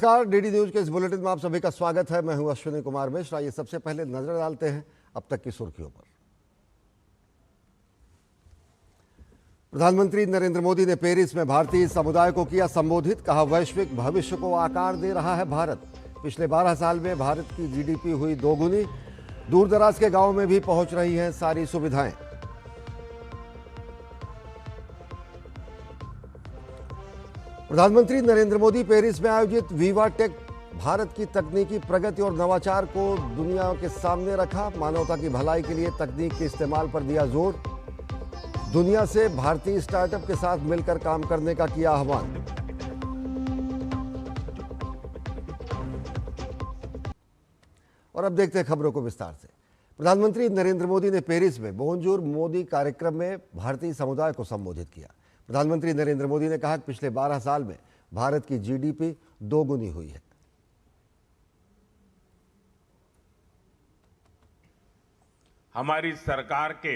नमस्कार, DD news के इस बुलेटिन में आप सभी का स्वागत है। मैं हूं अश्विनी कुमार मिश्रा। आइए सबसे पहले नजर डालते हैं अब तक की सुर्खियों पर। प्रधानमंत्री नरेंद्र मोदी ने पेरिस में भारतीय समुदाय को किया संबोधित। कहा, वैश्विक भविष्य को आकार दे रहा है भारत। पिछले 12 साल में भारत की जीडीपी हुई दोगुनी। दूर दराज के गांवों में भी पहुंच रही हैं सारी सुविधाएं। प्रधानमंत्री नरेंद्र मोदी पेरिस में आयोजित विवा टेक भारत की तकनीकी प्रगति और नवाचार को दुनिया के सामने रखा। मानवता की भलाई के लिए तकनीक के इस्तेमाल पर दिया जोर। दुनिया से भारतीय स्टार्टअप के साथ मिलकर काम करने का किया आह्वान। और अब देखते हैं खबरों को विस्तार से। प्रधानमंत्री नरेंद्र मोदी ने पेरिस में बोनजूर मोदी कार्यक्रम में भारतीय समुदाय को संबोधित किया। प्रधानमंत्री नरेंद्र मोदी ने कहा कि पिछले 12 साल में भारत की जीडीपी दोगुनी हुई है। हमारी सरकार के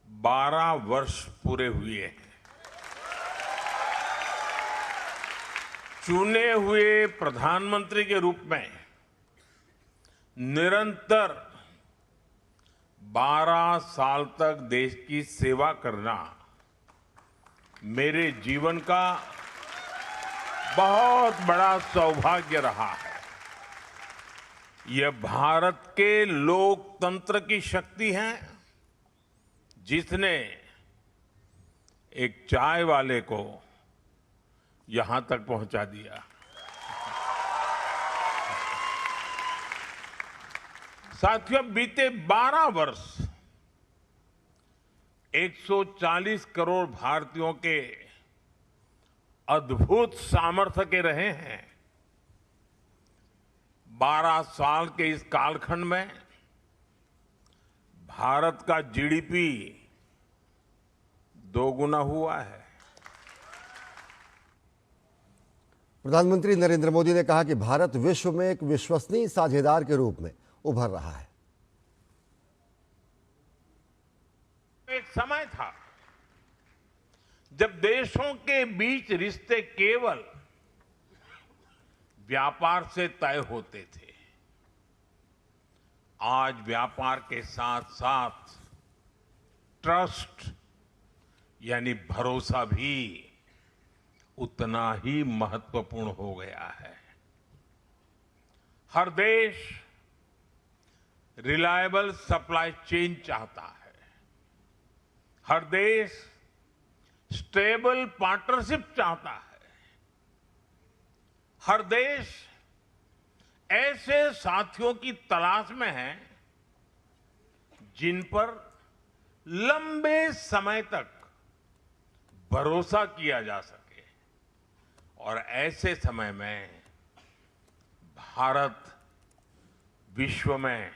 12 वर्ष पूरे हुए हैं। चुने हुए प्रधानमंत्री के रूप में निरंतर 12 साल तक देश की सेवा करना मेरे जीवन का बहुत बड़ा सौभाग्य रहा है। यह भारत के लोकतंत्र की शक्ति है, जिसने एक चाय वाले को यहां तक पहुंचा दिया। साथियों, बीते 12 वर्ष 140 करोड़ भारतीयों के अद्भुत सामर्थ्य के रहे हैं। 12 साल के इस कालखंड में भारत का जीडीपी दोगुना हुआ है। प्रधानमंत्री नरेंद्र मोदी ने कहा कि भारत विश्व में एक विश्वसनीय साझेदार के रूप में उभर रहा है। एक समय था जब देशों के बीच रिश्ते केवल व्यापार से तय होते थे। आज व्यापार के साथ साथ ट्रस्ट यानी भरोसा भी उतना ही महत्वपूर्ण हो गया है। हर देश रिलायबल सप्लाई चेन चाहता है। हर देश स्टेबल पार्टनरशिप चाहता है। हर देश ऐसे साथियों की तलाश में है जिन पर लंबे समय तक भरोसा किया जा सके। और ऐसे समय में भारत विश्व में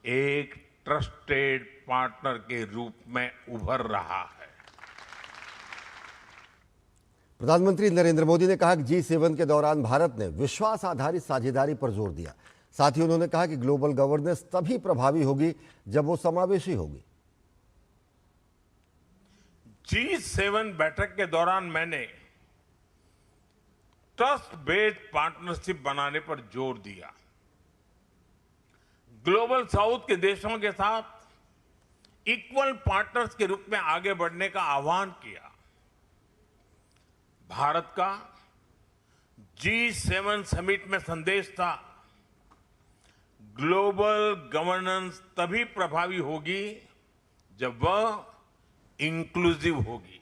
एक ट्रस्टेड पार्टनर के रूप में उभर रहा है। प्रधानमंत्री नरेंद्र मोदी ने कहा कि G7 के दौरान भारत ने विश्वास आधारित साझेदारी पर जोर दिया। साथ ही उन्होंने कहा कि ग्लोबल गवर्नेंस तभी प्रभावी होगी जब वो समावेशी होगी। G7 बैठक के दौरान मैंने ट्रस्ट बेस्ड पार्टनरशिप बनाने पर जोर दिया। ग्लोबल साउथ के देशों के साथ इक्वल पार्टनर्स के रूप में आगे बढ़ने का आह्वान किया। भारत का G7 समिट में संदेश था, ग्लोबल गवर्नेंस तभी प्रभावी होगी जब वह इंक्लूसिव होगी।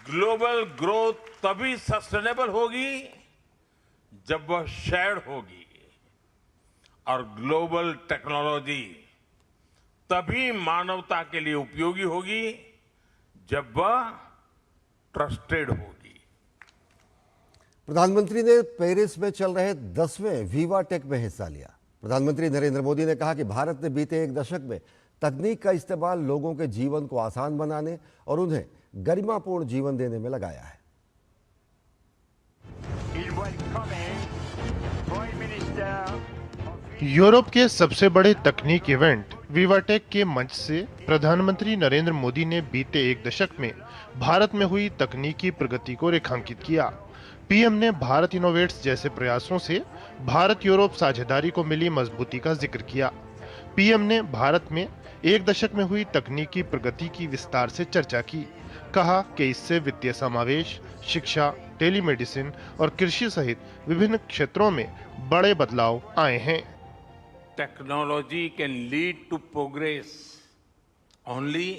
ग्लोबल ग्रोथ तभी सस्टेनेबल होगी जब वह शेयर्ड होगी। और ग्लोबल टेक्नोलॉजी तभी मानवता के लिए उपयोगी होगी जब वह ट्रस्टेड होगी। प्रधानमंत्री ने पेरिस में चल रहे 10वें विवा टेक में हिस्सा लिया। प्रधानमंत्री नरेंद्र मोदी ने कहा कि भारत ने बीते एक दशक में तकनीक का इस्तेमाल लोगों के जीवन को आसान बनाने और उन्हें गरिमापूर्ण जीवन देने में लगाया है। यूरोप के सबसे बड़े तकनीक इवेंट विवाटेक के मंच से प्रधानमंत्री नरेंद्र मोदी ने बीते एक दशक में भारत में हुई तकनीकी प्रगति को रेखांकित किया। पीएम ने भारत इनोवेट्स जैसे प्रयासों से भारत यूरोप साझेदारी को मिली मजबूती का जिक्र किया। पीएम ने भारत में एक दशक में हुई तकनीकी प्रगति की विस्तार से चर्चा की। कहा कि इससे वित्तीय समावेश, शिक्षा, टेलीमेडिसिन और कृषि सहित विभिन्न क्षेत्रों में बड़े बदलाव आए हैं। Technology can lead to progress only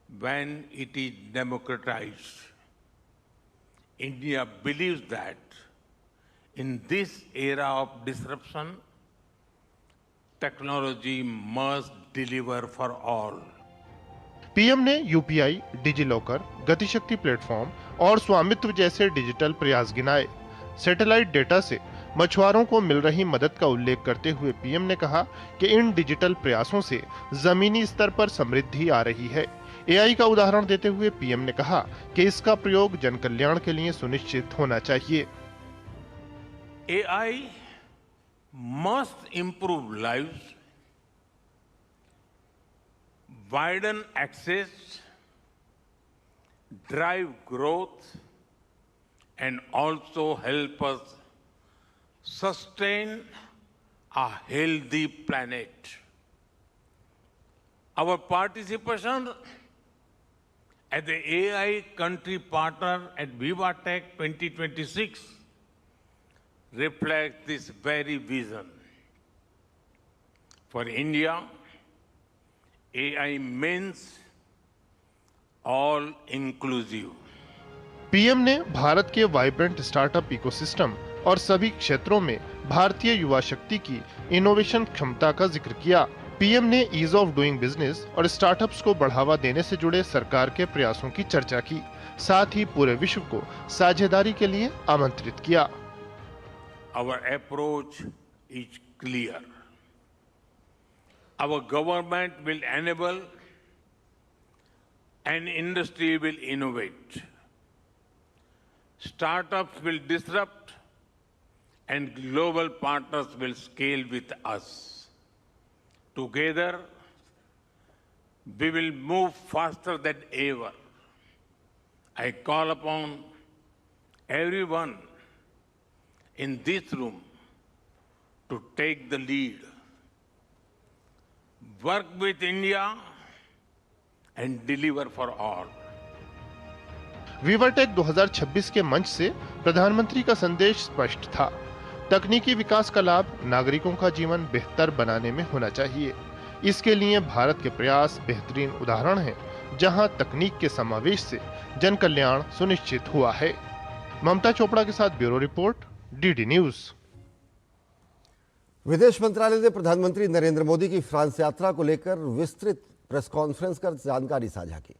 when it is democratized. India believes that in this era of disruption, technology must deliver for all. PM ने यूपीआई, डिजिलॉकर, गतिशक्ति प्लेटफॉर्म और स्वामित्व जैसे डिजिटल प्रयास गिनाए। सैटेलाइट डेटा से मछुआरों को मिल रही मदद का उल्लेख करते हुए पीएम ने कहा कि इन डिजिटल प्रयासों से जमीनी स्तर पर समृद्धि आ रही है। एआई का उदाहरण देते हुए पीएम ने कहा कि इसका प्रयोग जन कल्याण के लिए सुनिश्चित होना चाहिए। AI must improve lives, widen access, drive growth, and also help us sustain a healthy planet. Our participation as the AI country partner at VivaTech 2026 reflects this very vision. For India, AI means all inclusive. PM ने भारत के vibrant startup ecosystem और सभी क्षेत्रों में भारतीय युवा शक्ति की innovation क्षमता का जिक्र किया। पीएम ने ईज ऑफ डूइंग बिजनेस और स्टार्टअप्स को बढ़ावा देने से जुड़े सरकार के प्रयासों की चर्चा की। साथ ही पूरे विश्व को साझेदारी के लिए आमंत्रित किया। Our approach is clear. Our government will enable and industry will innovate. Startups will disrupt and global partners will scale with us. Together, we will move faster than ever. I call upon everyone in this room to take the lead. Work with India and deliver for all. VivaTech 2026 के मंच से प्रधानमंत्री का संदेश स्पष्ट था। तकनीकी विकास का लाभ नागरिकों का जीवन बेहतर बनाने में होना चाहिए। इसके लिए भारत के प्रयास बेहतरीन उदाहरण हैं, जहां तकनीक के समावेश से जन कल्याण सुनिश्चित हुआ है। ममता चोपड़ा के साथ ब्यूरो रिपोर्ट, डीडी न्यूज। विदेश मंत्रालय ने प्रधानमंत्री नरेंद्र मोदी की फ्रांस यात्रा को लेकर विस्तृत प्रेस कॉन्फ्रेंस कर जानकारी साझा की।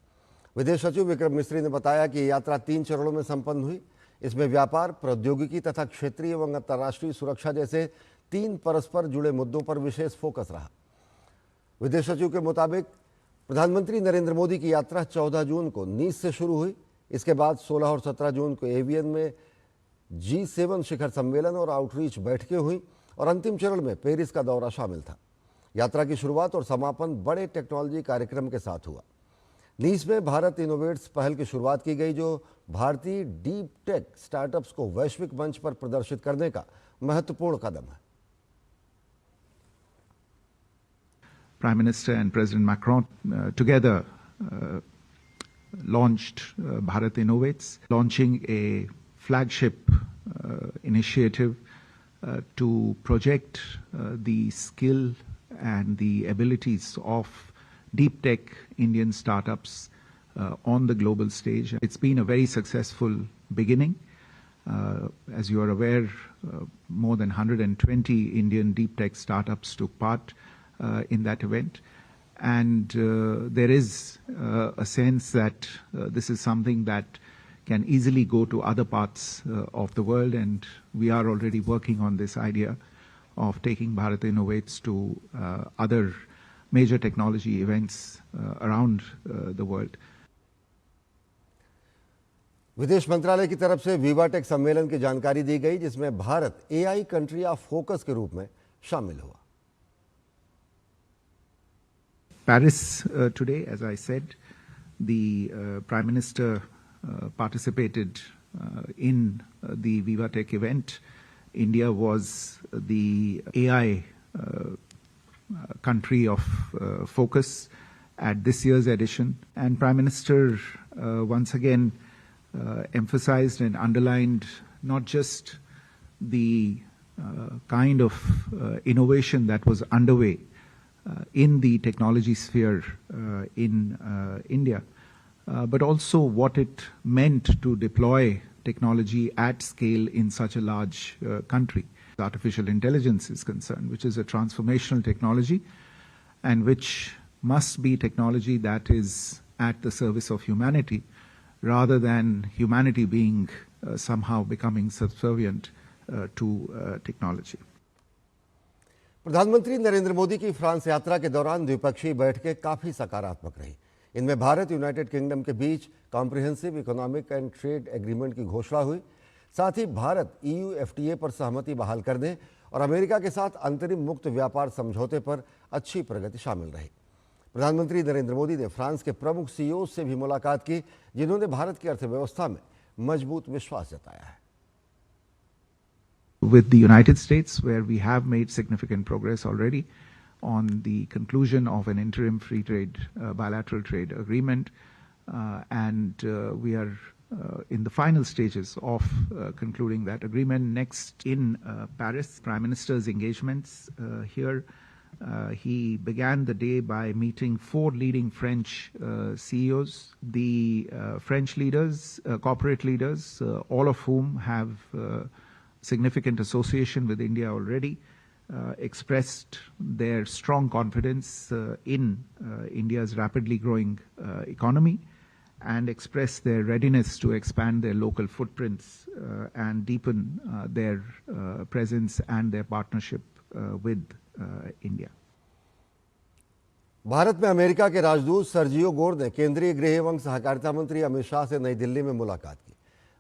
विदेश सचिव विक्रम मिस्री ने बताया कि यात्रा 3 चरणों में संपन्न हुई। इसमें व्यापार, प्रौद्योगिकी तथा क्षेत्रीय एवं अंतर्राष्ट्रीय सुरक्षा जैसे 3 परस्पर जुड़े मुद्दों पर विशेष फोकस रहा। विदेश सचिव के मुताबिक प्रधानमंत्री नरेंद्र मोदी की यात्रा 14 जून को नीस से शुरू हुई। इसके बाद 16 और 17 जून को एवियन में G7 शिखर सम्मेलन और आउटरीच बैठकें हुई और अंतिम चरण में पेरिस का दौरा शामिल था। यात्रा की शुरुआत और समापन बड़े टेक्नोलॉजी कार्यक्रम के साथ हुआ। नीस में भारत इनोवेट्स पहल की शुरुआत की गई, जो भारतीय डीप टेक स्टार्टअप्स को वैश्विक मंच पर प्रदर्शित करने का महत्वपूर्ण कदम है। Prime Minister and President Macron together launched Bharat Innovates, launching a flagship initiative to project the skill and the abilities of deep tech Indian startups on the global stage. It's been a very successful beginning. As you are aware, more than 120 Indian deep tech startups took part in that event. And there is a sense that this is something that can easily go to other parts of the world, and we are already working on this idea of taking Bharat Innovates to other major technology events around the world. विदेश मंत्रालय की तरफ से VivaTech सम्मेलन की जानकारी दी गई, जिसमें Bharat AI country of focus के रूप में शामिल हुआ। Paris today, as I said, the Prime Minister participated in the VivaTech event. India was the AI country of focus at this year's edition, and Prime Minister once again emphasized and underlined not just the kind of innovation that was underway in the technology sphere in India, but also what it meant to deploy technology at scale in such a large country. Artificial intelligence is concerned, which is a transformational technology and which must be technology that is at the service of humanity rather than humanity being somehow becoming subservient to technology. प्रधानमंत्री नरेंद्र मोदी की France यात्रा के दौरान द्विपक्षीय बैठकें काफी सकारात्मक रही। इनमें भारत यूनाइटेड किंगडम के बीच comprehensive economic and trade agreement की घोषणा हुई। साथ ही भारत EU FTA पर सहमति बहाल करने और अमेरिका के साथ अंतरिम मुक्त व्यापार समझौते पर अच्छी प्रगति शामिल रही। प्रधानमंत्री नरेंद्र मोदी ने फ्रांस के प्रमुख CEO से भी मुलाकात की, जिन्होंने भारत की अर्थव्यवस्था में मजबूत विश्वास जताया है। With the United States, where we have made significant progress already on the conclusion of an interim free trade bilateral trade agreement, and we are in the final stages of concluding that agreement. Next in Paris, Prime Minister's engagements here. He began the day by meeting 4 leading French CEOs. The French leaders, corporate leaders, all of whom have significant association with India already, expressed their strong confidence in India's rapidly growing economy and expressed their readiness to expand their local footprints and deepen their presence and their partnership with India. Bharat में America के राजदूत Sergio Gor ने केंद्रीय गृह एवं सहकारिता मंत्री अमित शाह से नई दिल्ली में मुलाकात की।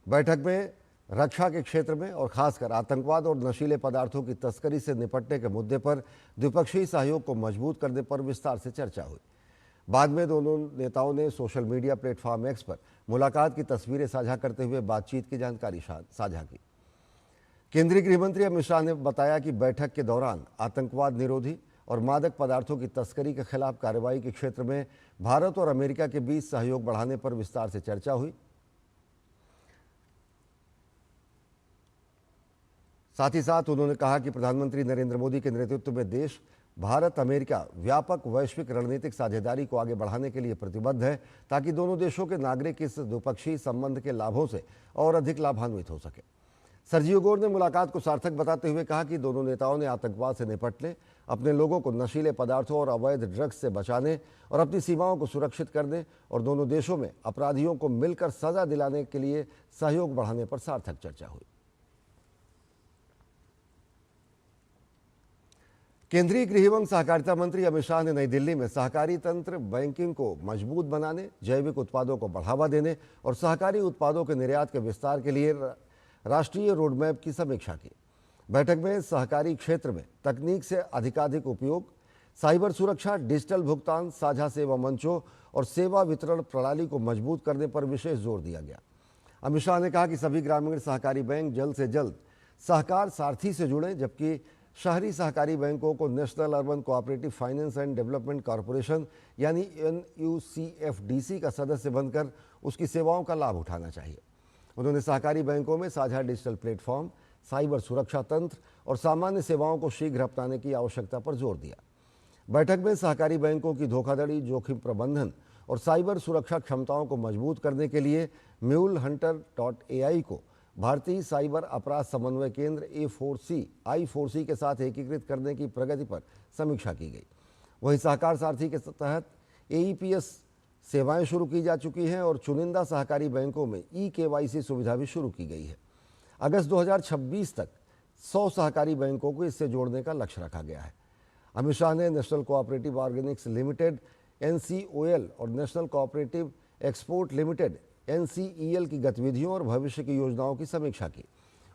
बैठक में रक्षा के क्षेत्र में और खासकर आतंकवाद और नशीले पदार्थों की तस्करी से निपटने के मुद्दे पर द्विपक्षीय सहयोग को मजबूत करने पर विस्तार से चर्चा हुई। बाद में दोनों नेताओं ने सोशल मीडिया प्लेटफॉर्म एक्स पर मुलाकात की तस्वीरें साझा करते हुए बातचीत की जानकारी साझा की। केंद्रीय गृह मंत्री अमित शाह ने बताया कि बैठक के दौरान आतंकवाद निरोधी और मादक पदार्थों की तस्करी के खिलाफ कार्रवाई के क्षेत्र में भारत और अमेरिका के बीच सहयोग बढ़ाने पर विस्तार से चर्चा हुई। साथ ही साथ उन्होंने कहा कि प्रधानमंत्री नरेंद्र मोदी के नेतृत्व में देश भारत अमेरिका व्यापक वैश्विक रणनीतिक साझेदारी को आगे बढ़ाने के लिए प्रतिबद्ध है, ताकि दोनों देशों के नागरिक इस द्विपक्षीय संबंध के लाभों से और अधिक लाभान्वित हो सके। सर्जियो गोर ने मुलाकात को सार्थक बताते हुए कहा कि दोनों नेताओं ने आतंकवाद से निपटने, अपने लोगों को नशीले पदार्थों और अवैध ड्रग्स से बचाने और अपनी सीमाओं को सुरक्षित करने और दोनों देशों में अपराधियों को मिलकर सजा दिलाने के लिए सहयोग बढ़ाने पर सार्थक चर्चा हुई। केंद्रीय गृह एवं सहकारिता मंत्री अमित शाह ने नई दिल्ली में सहकारी तंत्र बैंकिंग को मजबूत बनाने, जैविक उत्पादों को बढ़ावा देने और सहकारी उत्पादों के निर्यात के विस्तार के लिए राष्ट्रीय रोडमैप की समीक्षा की। बैठक में सहकारी क्षेत्र में तकनीक से अधिकाधिक उपयोग, साइबर सुरक्षा, डिजिटल भुगतान, साझा सेवा मंचों और सेवा वितरण प्रणाली को मजबूत करने पर विशेष जोर दिया गया। अमित शाह ने कहा कि सभी ग्रामीण सहकारी बैंक जल्द से जल्द सहकार सारथी से जुड़ें, जबकि शहरी सहकारी बैंकों को national urban cooperative finance and development corporation यानी NUCFDC का सदस्य बनकर उसकी सेवाओं का लाभ उठाना चाहिए। उन्होंने सहकारी बैंकों में साझा डिजिटल प्लेटफॉर्म, साइबर सुरक्षा तंत्र और सामान्य सेवाओं को शीघ्र अपनाने की आवश्यकता पर जोर दिया। बैठक में सहकारी बैंकों की धोखाधड़ी, जोखिम प्रबंधन और साइबर सुरक्षा क्षमताओं को मजबूत करने के लिए MuleHunter.ai को भारतीय साइबर अपराध समन्वय केंद्र I4C के साथ एकीकृत करने की प्रगति पर समीक्षा की गई। वहीं सहकार सारथी के तहत AEPS सेवाएं शुरू की जा चुकी हैं और चुनिंदा सहकारी बैंकों में eKYC सुविधा भी शुरू की गई है। अगस्त 2026 तक 100 सहकारी बैंकों को इससे जोड़ने का लक्ष्य रखा गया है। अमित शाह ने national cooperative Organics limited NCOL और national cooperative export limited NCEL की गतिविधियों और भविष्य की योजनाओं की समीक्षा की।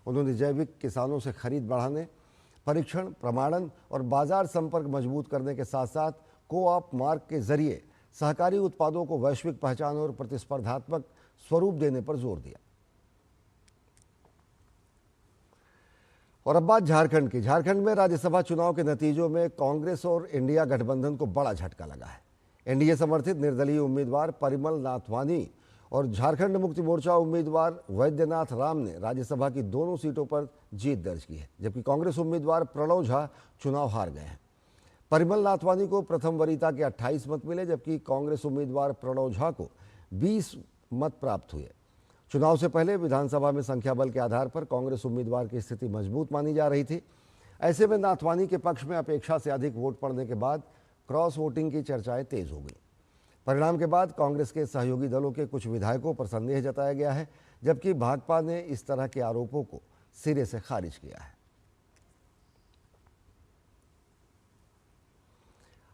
उन्होंने जैविक किसानों से खरीद बढ़ाने, परीक्षण, प्रमाणन और बाजार संपर्क मजबूत करने के साथ साथ कोऑप मार्क के जरिए सहकारी उत्पादों को वैश्विक पहचान और प्रतिस्पर्धात्मक स्वरूप देने पर जोर दिया। और अब बात झारखंड की। झारखंड में राज्यसभा चुनाव के नतीजों में कांग्रेस और इंडिया गठबंधन को बड़ा झटका लगा है। एनडीए समर्थित निर्दलीय उम्मीदवार परिमल नाथवानी और झारखंड मुक्ति मोर्चा उम्मीदवार वैद्यनाथ राम ने राज्यसभा की दोनों सीटों पर जीत दर्ज की है, जबकि कांग्रेस उम्मीदवार प्रणव झा चुनाव हार गए हैं। परिमल नाथवानी को प्रथम वरीयता के 28 मत मिले, जबकि कांग्रेस उम्मीदवार प्रणव झा को 20 मत प्राप्त हुए। चुनाव से पहले विधानसभा में संख्या बल के आधार पर कांग्रेस उम्मीदवार की स्थिति मजबूत मानी जा रही थी। ऐसे में नाथवानी के पक्ष में अपेक्षा से अधिक वोट पड़ने के बाद क्रॉस वोटिंग की चर्चाएं तेज हो गई। परिणाम के बाद कांग्रेस के सहयोगी दलों के कुछ विधायकों पर संदेह जताया गया है, जबकि भाजपा ने इस तरह के आरोपों को सिरे से खारिज किया है।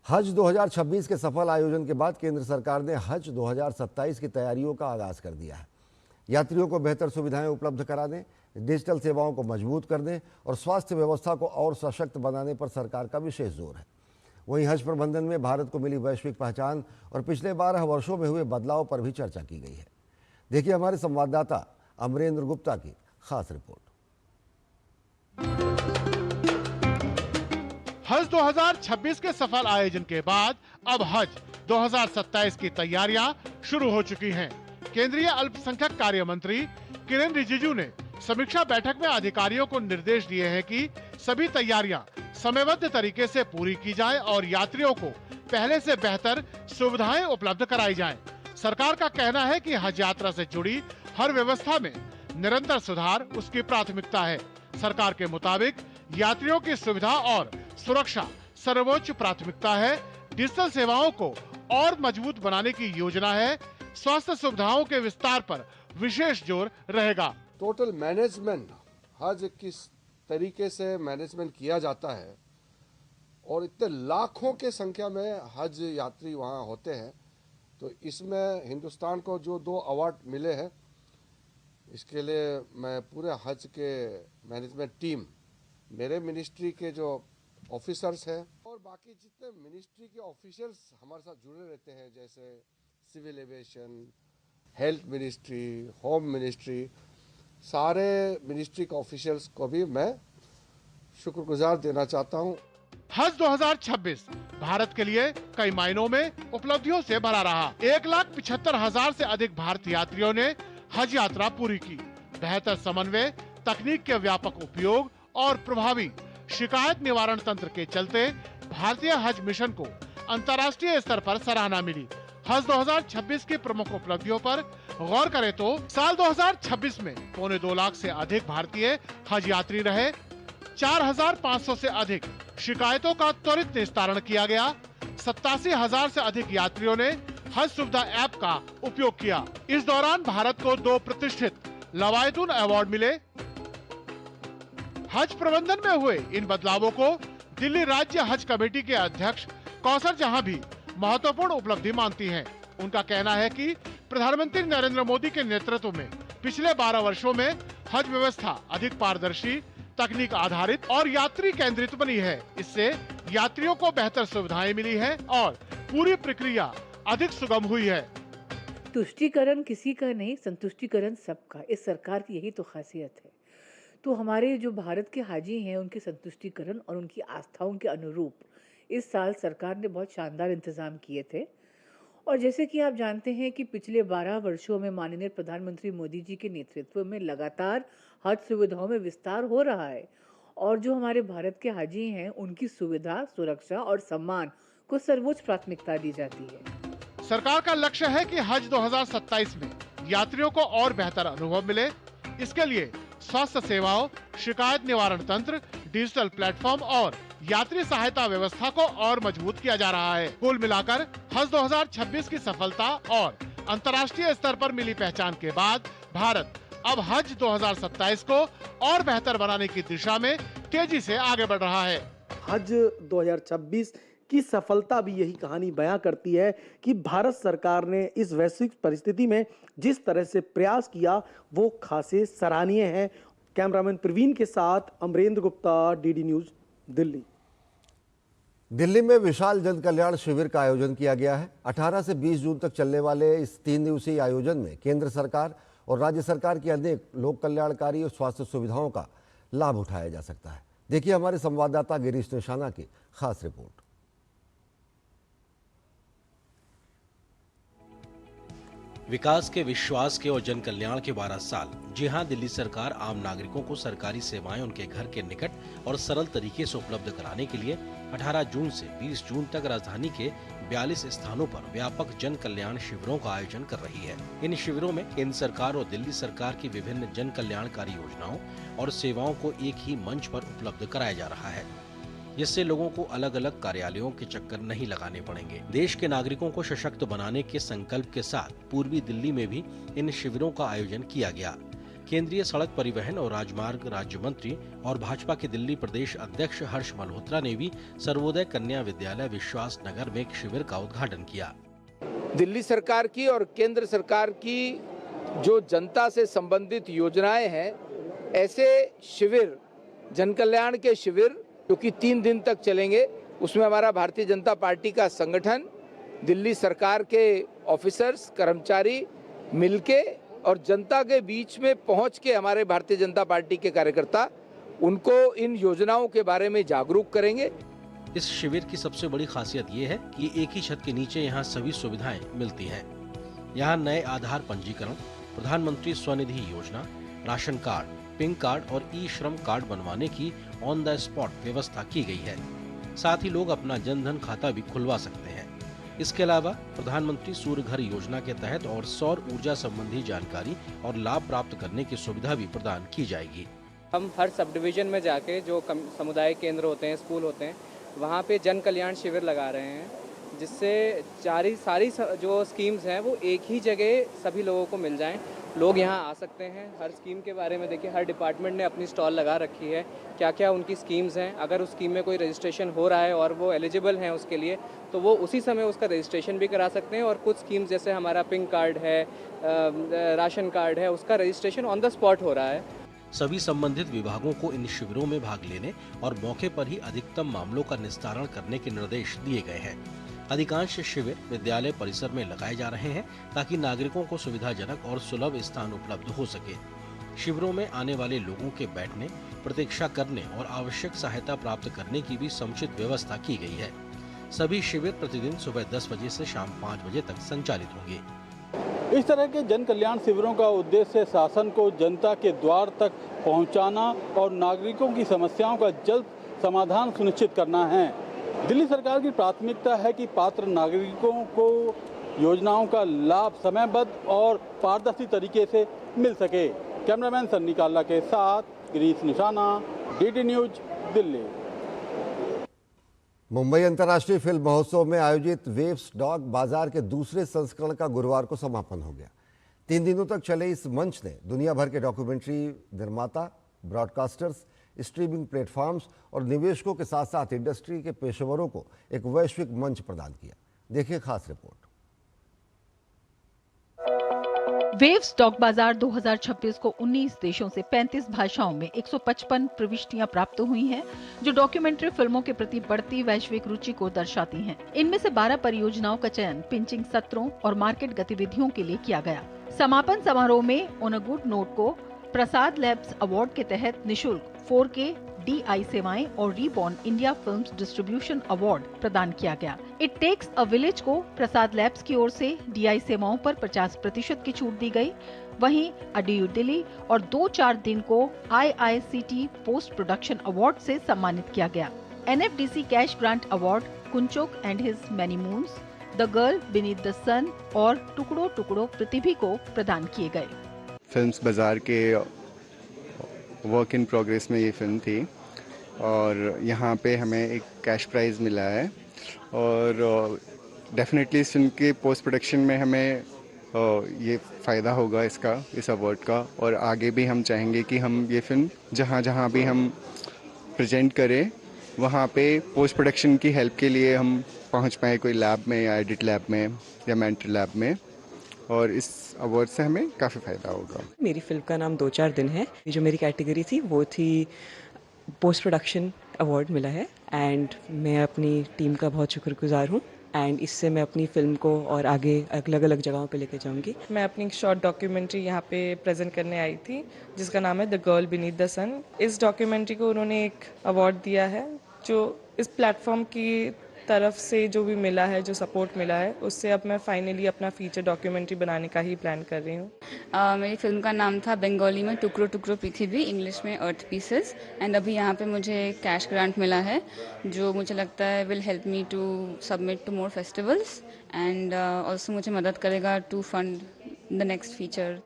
हज 2026 के सफल आयोजन के बाद केंद्र सरकार ने हज 2027 की तैयारियों का आगाज कर दिया है। यात्रियों को बेहतर सुविधाएं उपलब्ध कराने, डिजिटल सेवाओं को मजबूत करने और स्वास्थ्य व्यवस्था को और सशक्त बनाने पर सरकार का विशेष जोर है। वहीं हज प्रबंधन में भारत को मिली वैश्विक पहचान और पिछले 12 वर्षों में हुए बदलाव पर भी चर्चा की गई है। देखिए हमारे संवाददाता अमरेंद्र गुप्ता की खास रिपोर्ट। हज 2026 के सफल आयोजन के बाद अब हज 2027 की तैयारियां शुरू हो चुकी हैं। केंद्रीय अल्पसंख्यक कार्य मंत्री किरेन रिजिजू ने समीक्षा बैठक में अधिकारियों को निर्देश दिए हैं कि सभी तैयारियां समयबद्ध तरीके से पूरी की जाएं और यात्रियों को पहले से बेहतर सुविधाएं उपलब्ध कराई जाएं। सरकार का कहना है कि हज यात्रा से जुड़ी हर व्यवस्था में निरंतर सुधार उसकी प्राथमिकता है। सरकार के मुताबिक यात्रियों की सुविधा और सुरक्षा सर्वोच्च प्राथमिकता है। डिजिटल सेवाओं को और मजबूत बनाने की योजना है। स्वास्थ्य सुविधाओं के विस्तार पर विशेष जोर रहेगा। टोटल मैनेजमेंट हज किस तरीके से मैनेजमेंट किया जाता है और इतने लाखों के संख्या में हज यात्री वहाँ होते हैं, तो इसमें हिंदुस्तान को जो 2 अवार्ड मिले हैं, इसके लिए मैं पूरे हज के मैनेजमेंट टीम, मेरे मिनिस्ट्री के जो ऑफिसर्स हैं और बाकी जितने मिनिस्ट्री के ऑफिशियल्स हमारे साथ जुड़े रहते हैं, जैसे civil aviation, health ministry, home ministry, सारे मिनिस्ट्री के ऑफिशियल्स को भी मैं शुक्रगुजार देना चाहता हूं। हज 2026 भारत के लिए कई मायनों में उपलब्धियों से भरा रहा। 1,75,000 से अधिक भारतीय यात्रियों ने हज यात्रा पूरी की। बेहतर समन्वय, तकनीक के व्यापक उपयोग और प्रभावी शिकायत निवारण तंत्र के चलते भारतीय हज मिशन को अंतर्राष्ट्रीय स्तर पर सराहना मिली। हज 2026 की प्रमुख उपलब्धियों पर गौर करें तो साल 2026 में 2.25 लाख से अधिक भारतीय हज यात्री रहे। 4,500 से अधिक शिकायतों का त्वरित निस्तारण किया गया। 87,000 से अधिक यात्रियों ने हज सुविधा ऐप का उपयोग किया। इस दौरान भारत को 2 प्रतिष्ठित लवायतून अवार्ड मिले। हज प्रबंधन में हुए इन बदलावों को दिल्ली राज्य हज कमेटी के अध्यक्ष कौसर जहां भी महत्वपूर्ण उपलब्धि मानती हैं। उनका कहना है कि प्रधानमंत्री नरेंद्र मोदी के नेतृत्व में पिछले 12 वर्षों में हज व्यवस्था अधिक पारदर्शी, तकनीक आधारित और यात्री केंद्रित बनी है। इससे यात्रियों को बेहतर सुविधाएं मिली हैं और पूरी प्रक्रिया अधिक सुगम हुई है। तुष्टीकरण किसी का नहीं, संतुष्टीकरण सबका। इस सरकार की यही तो खासियत है। तो हमारे जो भारत के हाजी हैं, उनके संतुष्टीकरण और उनकी आस्थाओं के अनुरूप इस साल सरकार ने बहुत शानदार इंतजाम किए थे। और जैसे कि आप जानते हैं कि पिछले 12 वर्षों में माननीय प्रधानमंत्री मोदी जी के नेतृत्व में लगातार हज सुविधाओं में विस्तार हो रहा है और जो हमारे भारत के हाजी हैं, उनकी सुविधा, सुरक्षा और सम्मान को सर्वोच्च प्राथमिकता दी जाती है। सरकार का लक्ष्य है कि हज 2027 में यात्रियों को और बेहतर अनुभव मिले। इसके लिए स्वास्थ्य सेवाओं, शिकायत निवारण तंत्र, डिजिटल प्लेटफॉर्म और यात्री सहायता व्यवस्था को और मजबूत किया जा रहा है। कुल मिलाकर हज 2026 की सफलता और अंतर्राष्ट्रीय स्तर पर मिली पहचान के बाद भारत अब हज 2027 को और बेहतर बनाने की दिशा में तेजी से आगे बढ़ रहा है। हज 2026 की सफलता भी यही कहानी बयां करती है कि भारत सरकार ने इस वैश्विक परिस्थिति में जिस तरह से प्रयास किया वो खासे सराहनीय है। कैमरामैन प्रवीण के साथ अमरेंद्र गुप्ता, डीडी न्यूज, दिल्ली। दिल्ली में विशाल जन कल्याण शिविर का आयोजन किया गया है। 18 से 20 जून तक चलने वाले इस 3 दिवसीय आयोजन में केंद्र सरकार और राज्य सरकार की अनेक लोक कल्याणकारी और स्वास्थ्य सुविधाओं का लाभ उठाया जा सकता है। देखिए हमारे संवाददाता गिरीश निशाना की खास रिपोर्ट। विकास के, विश्वास के और जन कल्याण के 12 साल। जी हां, दिल्ली सरकार आम नागरिकों को सरकारी सेवाएं उनके घर के निकट और सरल तरीके से उपलब्ध कराने के लिए 18 जून से 20 जून तक राजधानी के 42 स्थानों पर व्यापक जन कल्याण शिविरों का आयोजन कर रही है। इन शिविरों में केंद्र सरकार और दिल्ली सरकार की विभिन्न जन कल्याणकारी योजनाओं और सेवाओं को एक ही मंच पर उपलब्ध कराया जा रहा है, जिससे लोगों को अलग अलग कार्यालयों के चक्कर नहीं लगाने पड़ेंगे। देश के नागरिकों को सशक्त बनाने के संकल्प के साथ पूर्वी दिल्ली में भी इन शिविरों का आयोजन किया गया। केंद्रीय सड़क परिवहन और राजमार्ग राज्य मंत्री और भाजपा के दिल्ली प्रदेश अध्यक्ष हर्ष मल्होत्रा ने भी सर्वोदय कन्या विद्यालय विश्वास नगर में एक शिविर का उद्घाटन किया। दिल्ली सरकार की और केंद्र सरकार की जो जनता से संबंधित योजनाएं हैं, ऐसे शिविर, जन कल्याण के शिविर जो कि 3 दिन तक चलेंगे, उसमें हमारा भारतीय जनता पार्टी का संगठन, दिल्ली सरकार के ऑफिसर्स, कर्मचारी मिलके और जनता के बीच में पहुंच के हमारे भारतीय जनता पार्टी के कार्यकर्ता उनको इन योजनाओं के बारे में जागरूक करेंगे। इस शिविर की सबसे बड़ी खासियत ये है कि एक ही छत के नीचे यहाँ सभी सुविधाएं मिलती हैं। यहाँ नए आधार पंजीकरण, प्रधानमंत्री स्वनिधि योजना, राशन कार्ड, पिंक कार्ड और ई श्रम कार्ड बनवाने की ऑन द स्पॉट व्यवस्था की गई है। साथ ही लोग अपना जनधन खाता भी खुलवा सकते हैं। इसके अलावा प्रधानमंत्री सूर्य घर योजना के तहत और सौर ऊर्जा संबंधी जानकारी और लाभ प्राप्त करने की सुविधा भी प्रदान की जाएगी। हम हर सब डिवीजन में जाके जो समुदाय केंद्र होते हैं, स्कूल होते हैं, वहाँ पे जन कल्याण शिविर लगा रहे हैं, जिससे सारी जो स्कीम्स हैं वो एक ही जगह सभी लोगों को मिल जाएं। लोग यहाँ आ सकते हैं, हर स्कीम के बारे में देखिए, हर डिपार्टमेंट ने अपनी स्टॉल लगा रखी है, क्या क्या उनकी स्कीम्स हैं। अगर उस स्कीम में कोई रजिस्ट्रेशन हो रहा है और वो एलिजिबल हैं उसके लिए, तो वो उसी समय उसका रजिस्ट्रेशन भी करा सकते हैं। और कुछ स्कीम्स जैसे हमारा पिंक कार्ड है, राशन कार्ड है, उसका रजिस्ट्रेशन ऑन द स्पॉट हो रहा है। सभी संबंधित विभागों को इन शिविरों में भाग लेने और मौके पर ही अधिकतम मामलों का निस्तारण करने के निर्देश दिए गए हैं। अधिकांश शिविर विद्यालय परिसर में लगाए जा रहे हैं ताकि नागरिकों को सुविधाजनक और सुलभ स्थान उपलब्ध हो सके। शिविरों में आने वाले लोगों के बैठने, प्रतीक्षा करने और आवश्यक सहायता प्राप्त करने की भी समुचित व्यवस्था की गई है। सभी शिविर प्रतिदिन सुबह 10 बजे से शाम 5 बजे तक संचालित होंगे। इस तरह के जन कल्याण शिविरों का उद्देश्य शासन को जनता के द्वार तक पहुंचाना और नागरिकों की समस्याओं का जल्द समाधान सुनिश्चित करना है। दिल्ली सरकार की प्राथमिकता है कि पात्र नागरिकों को योजनाओं का लाभ समयबद्ध और पारदर्शी तरीके से मिल सके। कैमरामैन सन्नी काला के साथ गिरीश निशाना, DD न्यूज, दिल्ली। मुंबई अंतर्राष्ट्रीय फिल्म महोत्सव में आयोजित वेव्स डॉग बाजार के दूसरे संस्करण का गुरुवार को समापन हो गया। 3 दिनों तक चले इस मंच ने दुनिया भर के डॉक्यूमेंट्री निर्माता, ब्रॉडकास्टर्स, स्ट्रीमिंग प्लेटफॉर्म्स और निवेशकों के साथ साथ इंडस्ट्री के पेशेवरों को एक वैश्विक मंच प्रदान किया। देखिए खास रिपोर्ट। वेव्स डॉग बाजार 2026 को 19 देशों से 35 भाषाओं में 155 प्रविष्टियां प्राप्त हुई हैं, जो डॉक्यूमेंट्री फिल्मों के प्रति बढ़ती वैश्विक रुचि को दर्शाती हैं। इनमें से 12 परियोजनाओं का चयन पिंचिंग सत्रों और मार्केट गतिविधियों के लिए किया गया। समापन समारोह में ऑन अ गुड नोट को प्रसाद लैब्स अवार्ड के तहत निशुल्क 4K DI सेवाएं और reborn India films distribution award प्रदान किया गया। इट टेक्स अ विलेज को प्रसाद लैब्स की ओर से DI सेवाओं पर 50% की छूट दी गई। वहीं अडीयू दिल्ली और 2-4 दिन को IICT पोस्ट प्रोडक्शन अवार्ड से सम्मानित किया गया। NFDC cash grant award Kunchok and his many moons, the girl beneath the sun और टुकड़ों टुकड़ों पृथ्वी को प्रदान किए गए। फिल्म्स बाजार के वर्क इन प्रोग्रेस में ये फिल्म थी और यहाँ पे हमें एक कैश प्राइज़ मिला है और डेफिनेटली इस फिल्म के पोस्ट प्रोडक्शन में हमें ये फ़ायदा होगा इस अवार्ड का। और आगे भी हम चाहेंगे कि हम ये फिल्म जहाँ भी हम प्रेजेंट करें वहाँ पे पोस्ट प्रोडक्शन की हेल्प के लिए हम पहुँच पाएँ, कोई लैब में या एडिट लैब में या मेंटर लैब में, और इस अवार्ड से हमें काफ़ी फ़ायदा होगा। मेरी फिल्म का नाम 2-4 दिन है। जो मेरी कैटेगरी थी वो थी पोस्ट प्रोडक्शन अवार्ड मिला है एंड मैं अपनी टीम का बहुत शुक्रगुजार हूँ एंड इससे मैं अपनी फिल्म को और आगे अलग अलग जगहों पे लेके जाऊंगी। मैं अपनी शॉर्ट डॉक्यूमेंट्री यहाँ पे प्रेजेंट करने आई थी जिसका नाम है द गर्ल बीनीथ द सन। इस डॉक्यूमेंट्री को उन्होंने एक अवार्ड दिया है जो इस प्लेटफॉर्म की तरफ से जो भी मिला है, जो सपोर्ट मिला है, उससे अब मैं फाइनली अपना फीचर डॉक्यूमेंट्री बनाने का ही प्लान कर रही हूँ। मेरी फिल्म का नाम था बंगाली में टुकड़ों टुकड़ों पृथ्वी, इंग्लिश में अर्थ पीसेस एंड अभी यहाँ पे मुझे कैश ग्रांट मिला है जो मुझे लगता है will help me to submit to more festivals and also मुझे मदद करेगा to fund the next feature.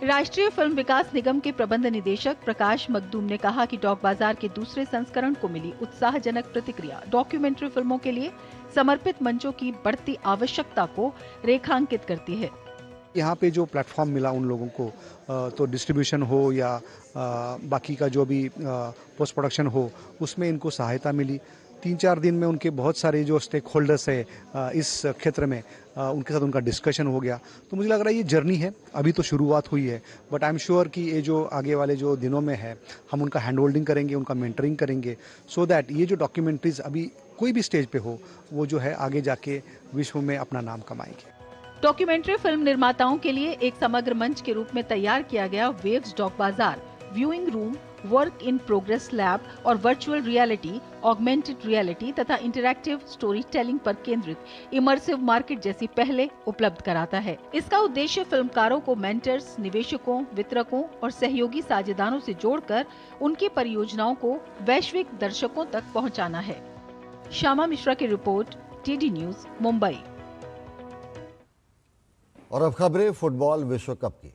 Rashtriya Film Vikas Nigam के प्रबंध निदेशक प्रकाश मखदूम ने कहा कि डॉग बाजार के दूसरे संस्करण को मिली उत्साहजनक प्रतिक्रिया डॉक्यूमेंट्री फिल्मों के लिए समर्पित मंचों की बढ़ती आवश्यकता को रेखांकित करती है। यहाँ पे जो प्लेटफॉर्म मिला उन लोगों को तो डिस्ट्रीब्यूशन हो या बाकी का जो भी पोस्ट प्रोडक्शन हो उसमें इनको सहायता मिली। 3-4 दिन में उनके बहुत सारे जो स्टेक होल्डर्स है इस क्षेत्र में उनके साथ उनका डिस्कशन हो गया। तो मुझे लग रहा है ये जर्नी है, अभी तो शुरुआत हुई है, बट आई एम श्योर कि ये जो आगे वाले जो दिनों में है हम उनका हैंड होल्डिंग करेंगे, उनका मेंटरिंग करेंगे सो दैट ये जो डॉक्यूमेंट्रीज अभी कोई भी स्टेज पे हो वो जो है आगे जाके विश्व में अपना नाम कमाएंगे। डॉक्यूमेंट्री फिल्म निर्माताओं के लिए एक समग्र मंच के रूप में तैयार किया गया वेव्स डॉग बाजार viewing room, work in progress lab और वर्चुअल रियलिटी, ऑगमेंटेड रियलिटी तथा इंटरैक्टिव स्टोरी टेलिंग पर केंद्रित इमर्सिव मार्केट जैसी पहले उपलब्ध कराता है। इसका उद्देश्य फिल्मकारों को मेंटर्स, निवेशकों, वितरकों और सहयोगी साझेदारों से जोड़कर उनकी परियोजनाओं को वैश्विक दर्शकों तक पहुंचाना है। श्यामा मिश्रा की रिपोर्ट, टीडी न्यूज, मुंबई। और अब खबरें फुटबॉल विश्व कप की।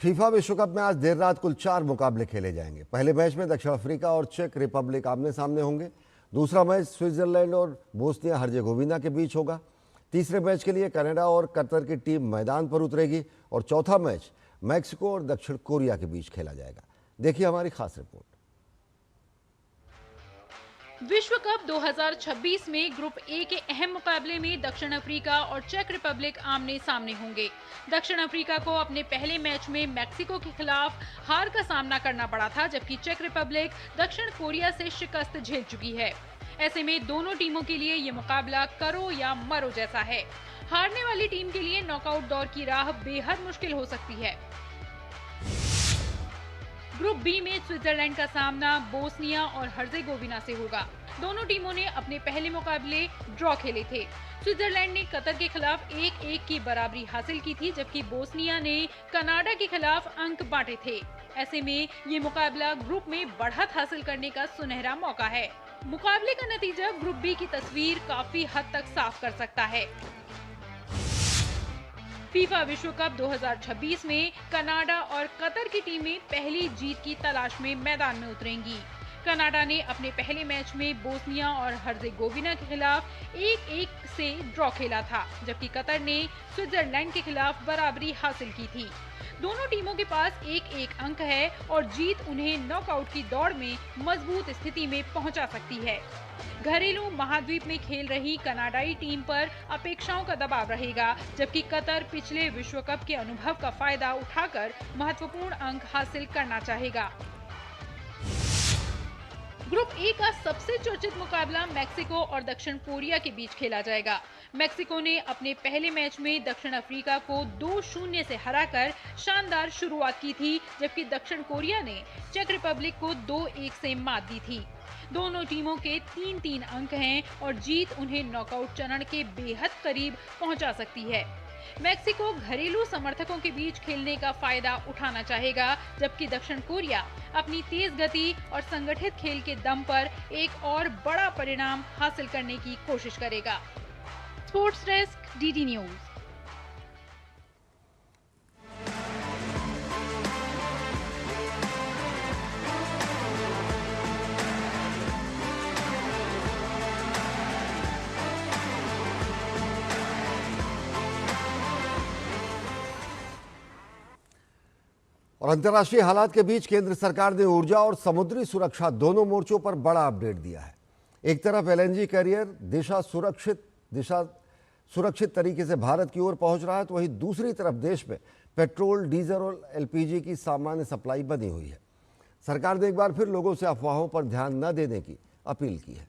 फीफा विश्व कप में आज देर रात कुल 4 मुकाबले खेले जाएंगे। पहले मैच में दक्षिण अफ्रीका और चेक रिपब्लिक आमने सामने होंगे। दूसरा मैच स्विट्जरलैंड और बोस्निया हर्जेगोविना के बीच होगा। तीसरे मैच के लिए कनाडा और कतर की टीम मैदान पर उतरेगी और चौथा मैच मैक्सिको और दक्षिण कोरिया के बीच खेला जाएगा। देखिए हमारी खास रिपोर्ट। विश्व कप 2026 में ग्रुप ए के अहम मुकाबले में दक्षिण अफ्रीका और चेक रिपब्लिक आमने सामने होंगे। दक्षिण अफ्रीका को अपने पहले मैच में मैक्सिको के खिलाफ हार का सामना करना पड़ा था, जबकि चेक रिपब्लिक दक्षिण कोरिया से शिकस्त झेल चुकी है। ऐसे में दोनों टीमों के लिए ये मुकाबला करो या मरो जैसा है। हारने वाली टीम के लिए नॉकआउट दौर की राह बेहद मुश्किल हो सकती है। ग्रुप बी में स्विट्जरलैंड का सामना बोस्निया और हर्जेगोविना से होगा। दोनों टीमों ने अपने पहले मुकाबले ड्रॉ खेले थे। स्विट्जरलैंड ने कतर के खिलाफ 1-1 की बराबरी हासिल की थी, जबकि बोस्निया ने कनाडा के खिलाफ अंक बांटे थे। ऐसे में ये मुकाबला ग्रुप में बढ़त हासिल करने का सुनहरा मौका है। मुकाबले का नतीजा ग्रुप बी की तस्वीर काफी हद तक साफ कर सकता है। फीफा विश्व कप 2026 में कनाडा और कतर की टीमें पहली जीत की तलाश में मैदान में उतरेंगी। कनाडा ने अपने पहले मैच में बोस्निया और हर्जेगोविना के खिलाफ 1-1 से ड्रॉ खेला था, जबकि कतर ने स्विट्जरलैंड के खिलाफ बराबरी हासिल की थी। दोनों टीमों के पास 1-1 अंक है और जीत उन्हें नॉकआउट की दौड़ में मजबूत स्थिति में पहुंचा सकती है। घरेलू महाद्वीप में खेल रही कनाडाई टीम पर अपेक्षाओं का दबाव रहेगा, जबकि कतर पिछले विश्व कप के अनुभव का फायदा उठाकर महत्वपूर्ण अंक हासिल करना चाहेगा। ग्रुप ए का सबसे चर्चित मुकाबला मैक्सिको और दक्षिण कोरिया के बीच खेला जाएगा। मैक्सिको ने अपने पहले मैच में दक्षिण अफ्रीका को 2-0 से हराकर शानदार शुरुआत की थी, जबकि दक्षिण कोरिया ने चेक रिपब्लिक को 2-1 से मात दी थी। दोनों टीमों के 3-3 अंक हैं और जीत उन्हें नॉकआउट चरण के बेहद करीब पहुंचा सकती है। मैक्सिको घरेलू समर्थकों के बीच खेलने का फायदा उठाना चाहेगा, जबकि दक्षिण कोरिया अपनी तेज गति और संगठित खेल के दम पर एक और बड़ा परिणाम हासिल करने की कोशिश करेगा। Sports desk, DD news. और अंतर्राष्ट्रीय हालात के बीच केंद्र सरकार ने ऊर्जा और समुद्री सुरक्षा दोनों मोर्चों पर बड़ा अपडेट दिया है। एक तरफ एलएनजी कैरियर सुरक्षित तरीके से भारत की ओर पहुंच रहा है, तो वहीं दूसरी तरफ देश में पेट्रोल, डीजल और एलपीजी की सामान्य सप्लाई बनी हुई है। सरकार ने एक बार फिर लोगों से अफवाहों पर ध्यान न देने की अपील की है।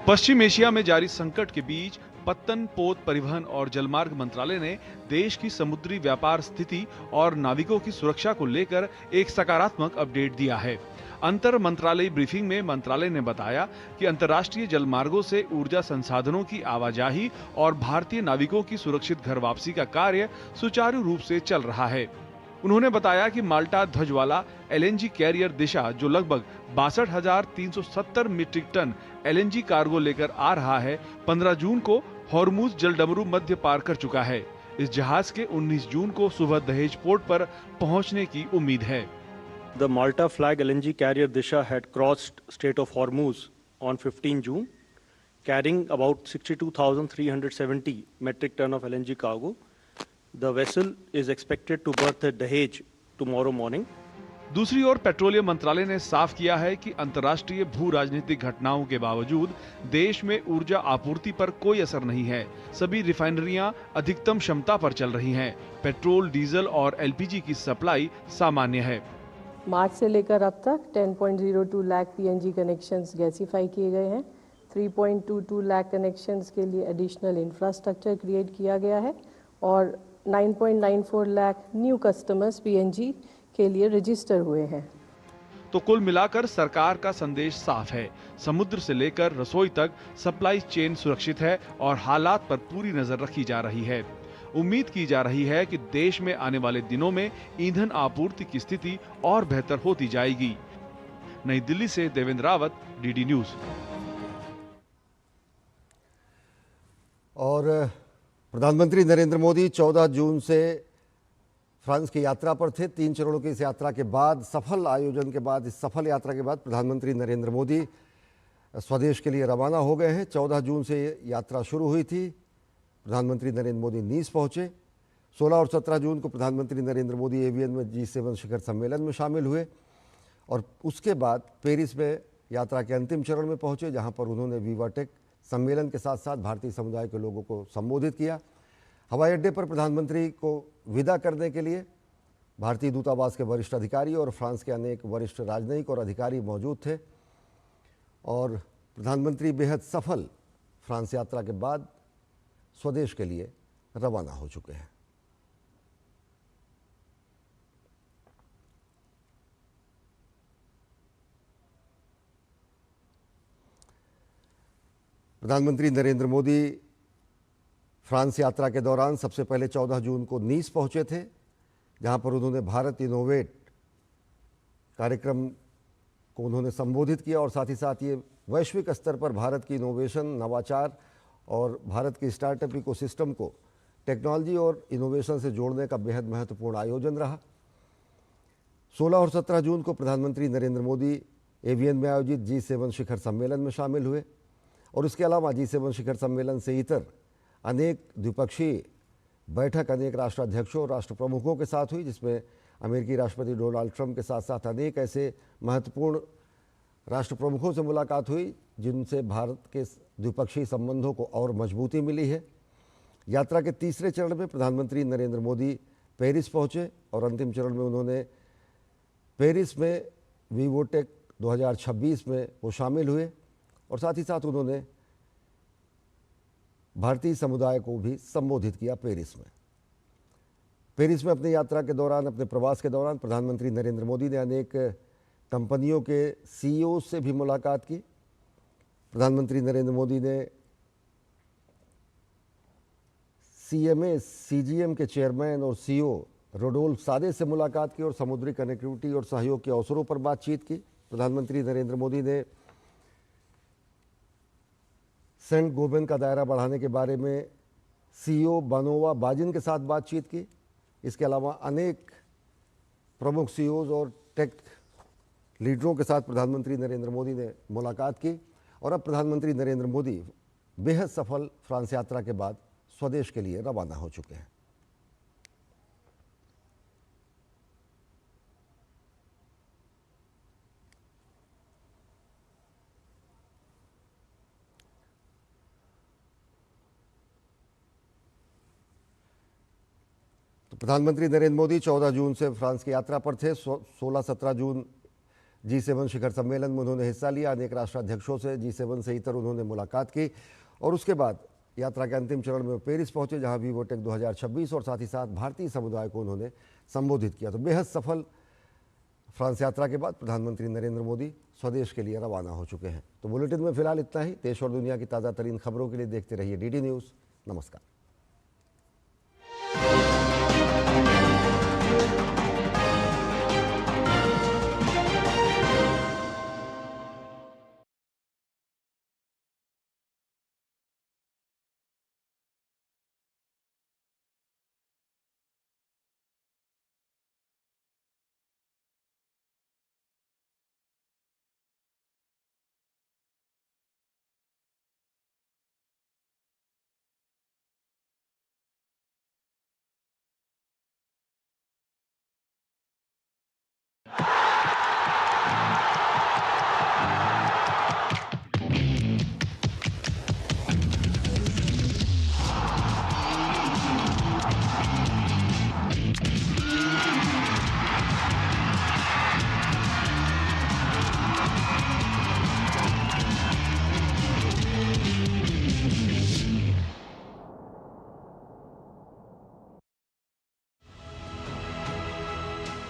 पश्चिम एशिया में जारी संकट के बीच पत्तन, पोत, परिवहन और जलमार्ग मंत्रालय ने देश की समुद्री व्यापार स्थिति और नाविकों की सुरक्षा को लेकर एक सकारात्मक अपडेट दिया है। अंतर मंत्रालयी ब्रीफिंग में मंत्रालय ने बताया कि अंतर्राष्ट्रीय जलमार्गों से ऊर्जा संसाधनों की आवाजाही और भारतीय नाविकों की सुरक्षित घर वापसी का कार्य सुचारू रूप से चल रहा है। उन्होंने बताया कि माल्टा ध्वज वाला एलएनजी कैरियर दिशा, जो लगभग 62,370 मीट्रिक टन एलएनजी कार्गो लेकर आ रहा है, 15 जून को हॉर्मुज जलडमरू मध्य पार कर चुका है। इस जहाज के 19 जून को सुबह दहेज पोर्ट पर पहुंचने की उम्मीद है। The Malta flag LNG carrier Disha had crossed Strait of Hormuz on 15 June, carrying about 62,370 metric ton of LNG cargo. The vessel is expected to berth at Dahej tomorrow morning. दूसरी ओर petroleum मंत्रालय ने साफ किया है कि अंतर्राष्ट्रीय भू राजनीतिक घटनाओं के बावजूद देश में ऊर्जा आपूर्ति पर कोई असर नहीं है। सभी रिफाइनरियां अधिकतम क्षमता पर चल रही हैं। पेट्रोल, डीजल और एलपीजी की सप्लाई सामान्य है। मार्च से लेकर अब तक 10.02 लाख पीएनजी कनेक्शंस गैसीफाई किए गए हैं। 3.22 लाख कनेक्शंस के लिए एडिशनल इंफ्रास्ट्रक्चर क्रिएट किया गया है और 9.94 लाख न्यू कस्टमर्स पीएनजी के लिए रजिस्टर हुए हैं। तो कुल मिलाकर सरकार का संदेश साफ है। समुद्र से लेकर रसोई तक सप्लाई चेन सुरक्षित है और हालात पर पूरी नजर रखी जा रही है। उम्मीद की जा रही है कि देश में आने वाले दिनों में ईंधन आपूर्ति की स्थिति और बेहतर होती जाएगी। नई दिल्ली से देवेंद्र रावत, डीडी न्यूज। और प्रधानमंत्री नरेंद्र मोदी 14 जून से फ्रांस की यात्रा पर थे। 3 चरणों की इस यात्रा के बाद, सफल आयोजन के बाद, इस सफल यात्रा के बाद प्रधानमंत्री नरेंद्र मोदी स्वदेश के लिए रवाना हो गए हैं। 14 जून से यात्रा शुरू हुई थी। प्रधानमंत्री नरेंद्र मोदी नीस पहुंचे। 16 और 17 जून को प्रधानमंत्री नरेंद्र मोदी एवियन में G7 शिखर सम्मेलन में शामिल हुए और उसके बाद पेरिस में यात्रा के अंतिम चरण में पहुंचे, जहां पर उन्होंने वीवाटेक सम्मेलन के साथ साथ भारतीय समुदाय के लोगों को संबोधित किया। हवाई अड्डे पर प्रधानमंत्री को विदा करने के लिए भारतीय दूतावास के वरिष्ठ अधिकारी और फ्रांस के अनेक वरिष्ठ राजनयिक और अधिकारी मौजूद थे और प्रधानमंत्री बेहद सफल फ्रांस यात्रा के बाद स्वदेश के लिए रवाना हो चुके हैं। प्रधानमंत्री नरेंद्र मोदी फ्रांस यात्रा के दौरान सबसे पहले 14 जून को नीस पहुंचे थे, जहां पर उन्होंने भारत इनोवेट कार्यक्रम को उन्होंने संबोधित किया और साथ ही साथ ये वैश्विक स्तर पर भारत की इनोवेशन, नवाचार और भारत के स्टार्टअप इकोसिस्टम को टेक्नोलॉजी और इनोवेशन से जोड़ने का बेहद महत्वपूर्ण आयोजन रहा। 16 और 17 जून को प्रधानमंत्री नरेंद्र मोदी एवियन में आयोजित G7 शिखर सम्मेलन में शामिल हुए और इसके अलावा G7 शिखर सम्मेलन से इतर अनेक द्विपक्षीय बैठक अनेक राष्ट्राध्यक्षों और राष्ट्र प्रमुखों के साथ हुई, जिसमें अमेरिकी राष्ट्रपति डोनाल्ड ट्रंप के साथ साथ अनेक ऐसे महत्वपूर्ण राष्ट्र प्रमुखों से मुलाकात हुई जिनसे भारत के द्विपक्षीय संबंधों को और मजबूती मिली है। यात्रा के तीसरे चरण में प्रधानमंत्री नरेंद्र मोदी पेरिस पहुंचे और अंतिम चरण में उन्होंने पेरिस में वीवोटेक 2026 में वो शामिल हुए और साथ ही साथ उन्होंने भारतीय समुदाय को भी संबोधित किया। पेरिस में अपनी यात्रा के दौरान, अपने प्रवास के दौरान प्रधानमंत्री नरेंद्र मोदी ने अनेक कंपनियों के सीईओ से भी मुलाकात की। प्रधानमंत्री नरेंद्र मोदी ने सीएमए सीजीएम के चेयरमैन और सीईओ रोडोल्फ सादे से मुलाकात की और समुद्री कनेक्टिविटी और सहयोग के अवसरों पर बातचीत की। प्रधानमंत्री नरेंद्र मोदी ने सेंट गोबेन का दायरा बढ़ाने के बारे में सीईओ बनोवा बाजिन के साथ बातचीत की। इसके अलावा अनेक प्रमुख सीईओज और टेक लीडरों के साथ प्रधानमंत्री नरेंद्र मोदी ने मुलाकात की और अब प्रधानमंत्री नरेंद्र मोदी बेहद सफल फ्रांस यात्रा के बाद स्वदेश के लिए रवाना हो चुके हैं। प्रधानमंत्री नरेंद्र मोदी 14 जून से फ्रांस की यात्रा पर थे। 16-17 जून G7 शिखर सम्मेलन में उन्होंने हिस्सा लिया। अनेक राष्ट्राध्यक्षों से G7 से इतर उन्होंने मुलाकात की और उसके बाद यात्रा के अंतिम चरण में पेरिस पहुंचे, जहां वीवोटेक 2026 और साथ ही साथ भारतीय समुदाय को उन्होंने संबोधित किया। तो बेहद सफल फ्रांस यात्रा के बाद प्रधानमंत्री नरेंद्र मोदी स्वदेश के लिए रवाना हो चुके हैं। तो बुलेटिन में फिलहाल इतना ही। देश और दुनिया की ताज़ा तरीन खबरों के लिए देखते रहिए DD न्यूज़। नमस्कार।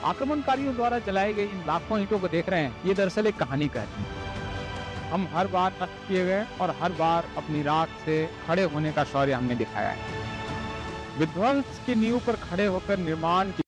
आक्रमणकारियों द्वारा जलाए गए इन लाखों ईंटों को देख रहे हैं, ये दरअसल एक कहानी का है। हम हर बार नष्ट किए गए और हर बार अपनी राख से खड़े होने का शौर्य हमने दिखाया है। विध्वंस की नींव पर खड़े होकर निर्माण की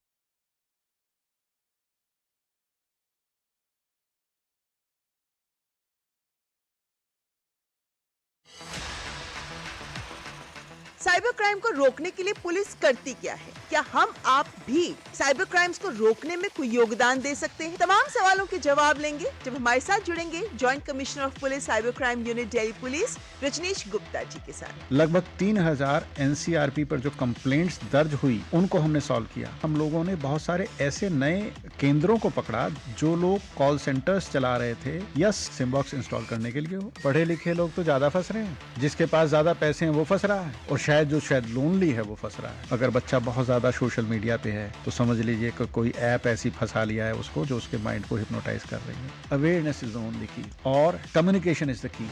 साइबर क्राइम को रोकने के लिए पुलिस करती क्या है? क्या हम आप भी साइबर क्राइम्स को रोकने में कोई योगदान दे सकते हैं? तमाम सवालों के जवाब लेंगे जब हमारे साथ जुड़ेंगे joint commissioner of police cyber crime unit Delhi police Rajnish Gupta ji के साथ। लगभग 3000 NCRP पर जो कंप्लेंट्स दर्ज हुई उनको हमने सॉल्व किया। हम लोगों ने बहुत सारे ऐसे नए केंद्रों को पकड़ा जो लोग कॉल सेंटर्स चला रहे थे या सिमबॉक्स इंस्टॉल करने के लिए हो। पढ़े लिखे लोग तो ज्यादा फंस रहे हैं, जिसके पास ज्यादा पैसे हैं वो फंस रहा है, और जो शायद लोनली है वो फंस रहा है। अगर बच्चा बहुत ज्यादा सोशल मीडिया पे है तो समझ लीजिए कि कोई ऐप ऐसी फंसा लिया है उसको जो उसके माइंड को हिप्नोटाइज कर रही है। अवेयरनेस इज द ओनली की और कम्युनिकेशन इज द की।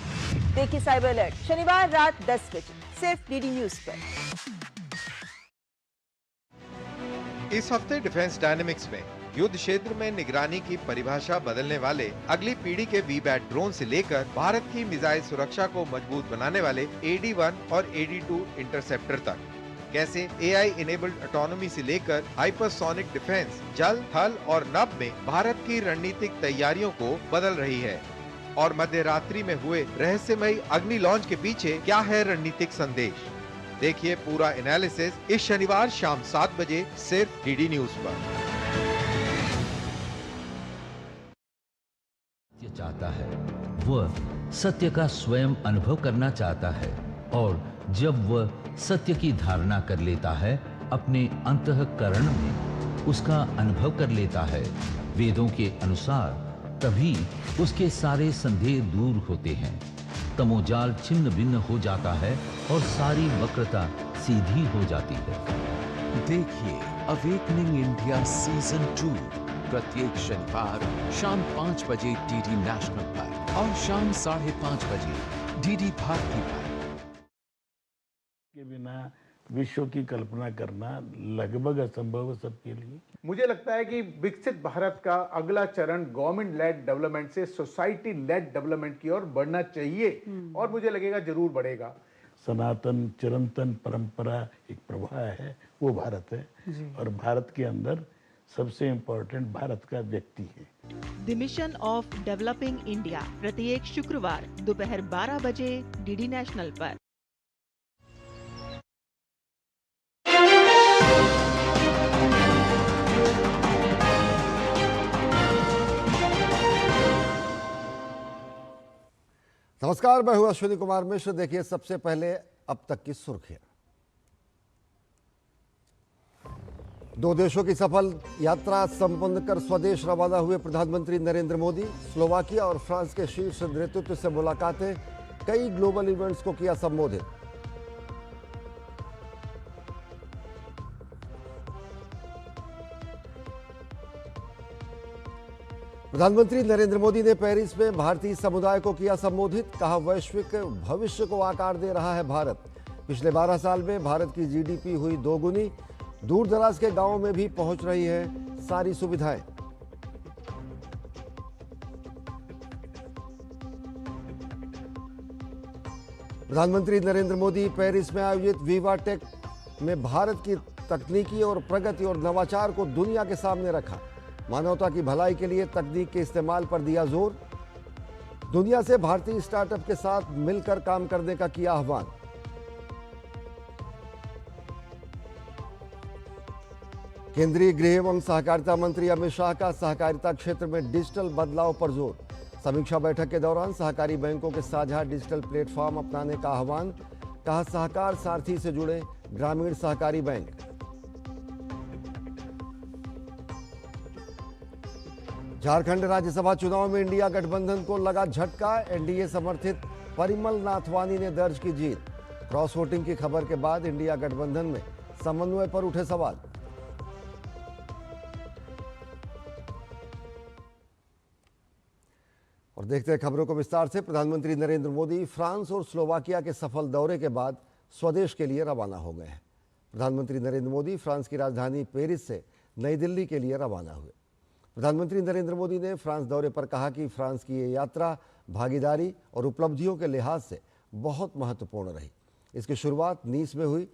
देखिए साइबर अलर्ट शनिवार रात 10 बजे सिर्फ DD न्यूज़ पर। इस हफ्ते डिफेंस डायनेमिक्स में युद्ध क्षेत्र में निगरानी की परिभाषा बदलने वाले अगली पीढ़ी के V-BAT ड्रोन से लेकर भारत की मिसाइल सुरक्षा को मजबूत बनाने वाले AD-1 और AD-2 इंटरसेप्टर तक, कैसे AI इनेबल्ड ऑटोनॉमी से लेकर हाइपरसोनिक डिफेंस जल, थल और नभ में भारत की रणनीतिक तैयारियों को बदल रही है, और मध्य रात्रि में हुए रहस्यमयी अग्नि लॉन्च के पीछे क्या है रणनीतिक संदेश। देखिए पूरा एनालिसिस इस शनिवार शाम 7 बजे सिर्फ DD न्यूज़ पर। चाहता है वह सत्य का स्वयं अनुभव करना चाहता है, और जब वह सत्य की धारणा कर लेता है अपने अंतःकरण में उसका अनुभव कर लेता है वेदों के अनुसार, तभी उसके सारे संदेह दूर होते हैं, तमोजाल छिन्न भिन्न हो जाता है और सारी वक्रता सीधी हो जाती है। देखिए अवेकनिंग इंडिया सीजन 2 प्रत्येक शनिवार शाम 5 बजे DD नेशनल पर और शाम 5:30 बजे DD भारती पर। के बिना विश्व की कल्पना करना लगभग असंभव है सबके लिए। मुझे लगता है कि विकसित भारत का अगला चरण गवर्नमेंट लेड डेवलपमेंट से सोसाइटी लेड डेवलपमेंट की ओर बढ़ना चाहिए, और मुझे लगेगा जरूर बढ़ेगा। सनातन चिरंतन परंपरा एक प्रवाह है, वो भारत है, और भारत के अंदर सबसे इम्पोर्टेंट भारत का व्यक्ति है। The mission of developing India प्रत्येक शुक्रवार दोपहर 12 बजे DD नेशनल पर। नमस्कार, मैं हूं अश्विनी कुमार मिश्र। देखिए सबसे पहले अब तक की सुर्खियां। दो देशों की सफल यात्रा संपन्न कर स्वदेश रवाना हुए प्रधानमंत्री नरेंद्र मोदी। स्लोवाकिया और फ्रांस के शीर्ष नेतृत्व से मुलाकातें, कई ग्लोबल इवेंट्स को किया संबोधित। प्रधानमंत्री नरेंद्र मोदी ने पेरिस में भारतीय समुदाय को किया संबोधित। कहा, वैश्विक भविष्य को आकार दे रहा है भारत। पिछले 12 साल में भारत की जीडीपी हुई दोगुनी। दूर दराज के गांवों में भी पहुंच रही है सारी सुविधाएं। प्रधानमंत्री नरेंद्र मोदी पेरिस में आयोजित वीवा टेक में भारत की तकनीकी और प्रगति और नवाचार को दुनिया के सामने रखा। मानवता की भलाई के लिए तकनीक के इस्तेमाल पर दिया जोर। दुनिया से भारतीय स्टार्टअप के साथ मिलकर काम करने का किया आह्वान। केंद्रीय गृह एवं सहकारिता मंत्री अमित शाह का सहकारिता क्षेत्र में डिजिटल बदलाव पर जोर। समीक्षा बैठक के दौरान सहकारी बैंकों के साझा डिजिटल प्लेटफॉर्म अपनाने का आह्वान। कहा, सहकार सारथी से जुड़े ग्रामीण सहकारी बैंक। झारखंड राज्यसभा चुनाव में इंडिया गठबंधन को लगा झटका। एनडीए समर्थित परिमल नाथवानी ने दर्ज की जीत। क्रॉस वोटिंग की खबर के बाद इंडिया गठबंधन में समन्वय पर उठे सवाल। और देखते हैं खबरों को विस्तार से। प्रधानमंत्री नरेंद्र मोदी फ्रांस और स्लोवाकिया के सफल दौरे के बाद स्वदेश के लिए रवाना हो गए हैं। प्रधानमंत्री नरेंद्र मोदी फ्रांस की राजधानी पेरिस से नई दिल्ली के लिए रवाना हुए। प्रधानमंत्री नरेंद्र मोदी ने फ्रांस दौरे पर कहा कि फ्रांस की ये यात्रा भागीदारी और उपलब्धियों के लिहाज से बहुत महत्वपूर्ण रही। इसकी शुरुआत नीस में हुई,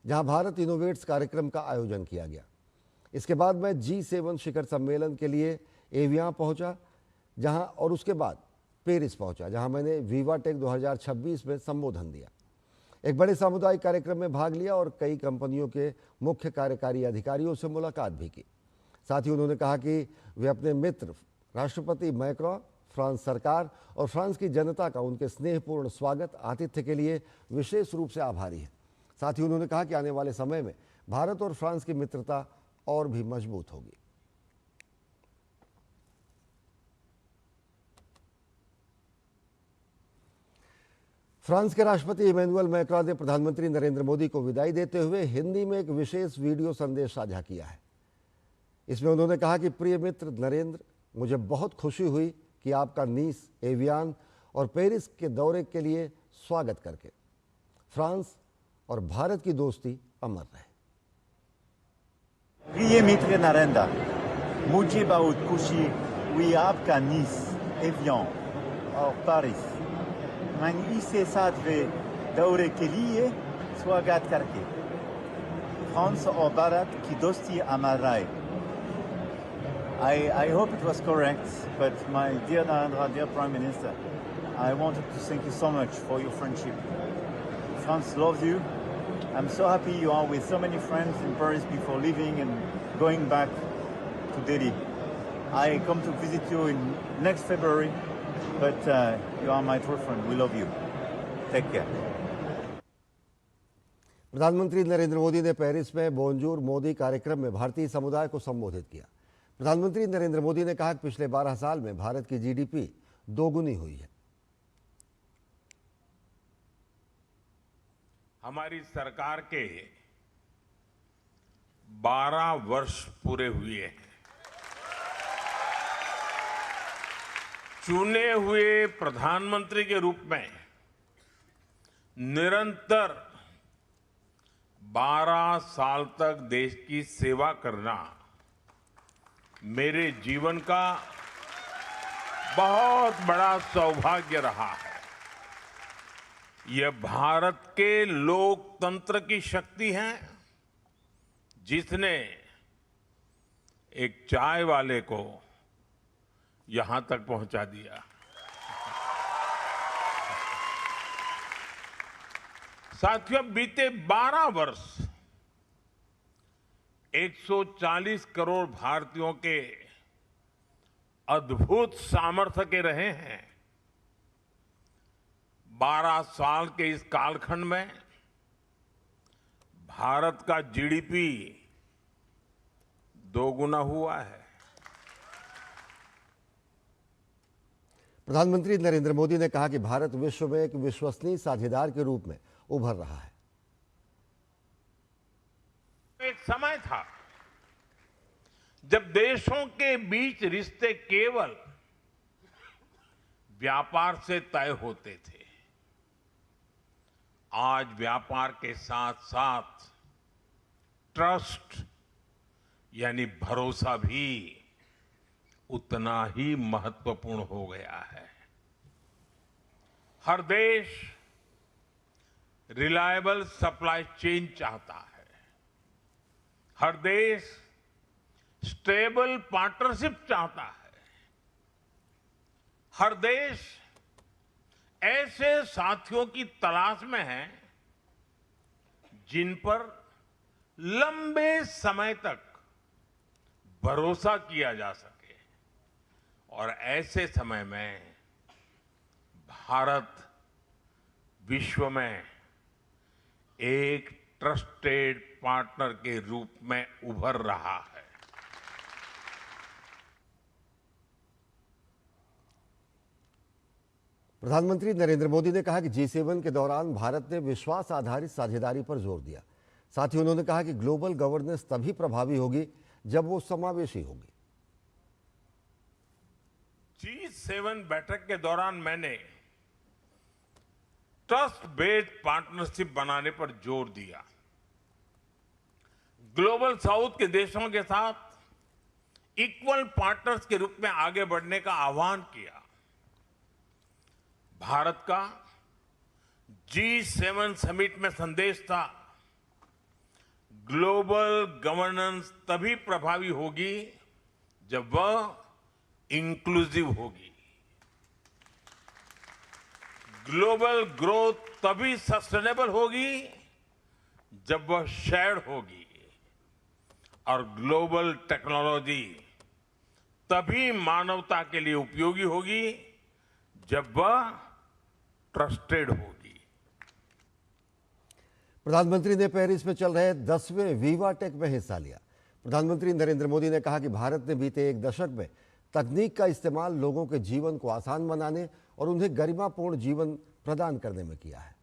जहां भारत इनोवेट्स कार्यक्रम का आयोजन किया गया। इसके बाद मैं G7 शिखर सम्मेलन के लिए एवियां पहुंचा, और उसके बाद पेरिस पहुंचा, जहां मैंने वीवा टेक 2026 में संबोधन दिया। एक बड़े सामुदायिक कार्यक्रम में भाग लिया और कई कंपनियों के मुख्य कार्यकारी अधिकारियों से मुलाकात भी की। साथ ही उन्होंने कहा कि वे अपने मित्र राष्ट्रपति मैक्रोन, फ्रांस सरकार और फ्रांस की जनता का उनके स्नेहपूर्ण स्वागत आतिथ्य के लिए विशेष रूप से आभारी हैं। साथ ही उन्होंने कहा कि आने वाले समय में भारत और फ्रांस की मित्रता और भी मजबूत होगी। फ्रांस के राष्ट्रपति इमैनुअल मैक्रोन ने प्रधानमंत्री नरेंद्र मोदी को विदाई देते हुए हिंदी में एक विशेष वीडियो संदेश साझा किया है। इसमें उन्होंने कहा कि प्रिय मित्र नरेंद्र, मुझे बहुत खुशी हुई कि आपका नीस, एवियान और पेरिस के दौरे के लिए स्वागत करके। फ्रांस और भारत की दोस्ती अमर रहे। प्रिय मित्र नरेंद्र, मुझे बहुत खुशी हुई आपका नीस, एवियान और पेरिस इसके साथ वे दौरे के लिए स्वागत करके। फ्रांस और भारत की दोस्ती अमर रहे। I hope it was correct, but my dear Narendra, dear Prime Minister, I wanted to thank you so much for your friendship. France loves you. I'm so happy you are with so many friends in Paris before leaving and going back to Delhi. I come to visit you in next February, but you are my true friend. We love you. Take care. प्रधानमंत्री नरेंद्र मोदी ने Paris में बोंजूर मोदी कार्यक्रम में भारतीय समुदाय को संबोधित किया। प्रधानमंत्री नरेंद्र मोदी ने कहा कि पिछले 12 साल में भारत की जीडीपी दोगुनी हुई है। हमारी सरकार के 12 वर्ष पूरे हुए हैं। चुने हुए प्रधानमंत्री के रूप में निरंतर 12 साल तक देश की सेवा करना मेरे जीवन का बहुत बड़ा सौभाग्य रहा है। यह भारत के लोकतंत्र की शक्ति है, जिसने एक चाय वाले को यहां तक पहुंचा दिया। साथियों, बीते 12 वर्ष 140 करोड़ भारतीयों के अद्भुत सामर्थ्य के रहे हैं। 12 साल के इस कालखंड में भारत का जीडीपी दोगुना हुआ है। प्रधानमंत्री नरेंद्र मोदी ने कहा कि भारत विश्व में एक विश्वसनीय साझेदार के रूप में उभर रहा है। एक समय था जब देशों के बीच रिश्ते केवल व्यापार से तय होते थे। आज व्यापार के साथ साथ ट्रस्ट यानी भरोसा भी उतना ही महत्वपूर्ण हो गया है। हर देश रिलायबल सप्लाई चेन चाहता है। हर देश स्टेबल पार्टनरशिप चाहता है। हर देश ऐसे साथियों की तलाश में है जिन पर लंबे समय तक भरोसा किया जा सके। और ऐसे समय में भारत विश्व में एक ट्रस्टेड पार्टनर के रूप में उभर रहा है। प्रधानमंत्री नरेंद्र मोदी ने कहा कि G7 के दौरान भारत ने विश्वास आधारित साझेदारी पर जोर दिया। साथ ही उन्होंने कहा कि ग्लोबल गवर्नेंस तभी प्रभावी होगी जब वो समावेशी होगी। G7 बैठक के दौरान मैंने ट्रस्ट बेस्ड पार्टनरशिप बनाने पर जोर दिया। ग्लोबल साउथ के देशों के साथ इक्वल पार्टनर्स के रूप में आगे बढ़ने का आह्वान किया। भारत का G7 समिट में संदेश था, ग्लोबल गवर्नेंस तभी प्रभावी होगी जब वह इंक्लूसिव होगी। ग्लोबल ग्रोथ तभी सस्टेनेबल होगी जब वह शेयर्ड होगी। और ग्लोबल टेक्नोलॉजी तभी मानवता के लिए उपयोगी होगी जब वह ट्रस्टेड होगी। प्रधानमंत्री ने पेरिस में चल रहे 10वें वीवा टेक में हिस्सा लिया। प्रधानमंत्री नरेंद्र मोदी ने कहा कि भारत ने बीते एक दशक में तकनीक का इस्तेमाल लोगों के जीवन को आसान बनाने और उन्हें गरिमापूर्ण जीवन प्रदान करने में किया है।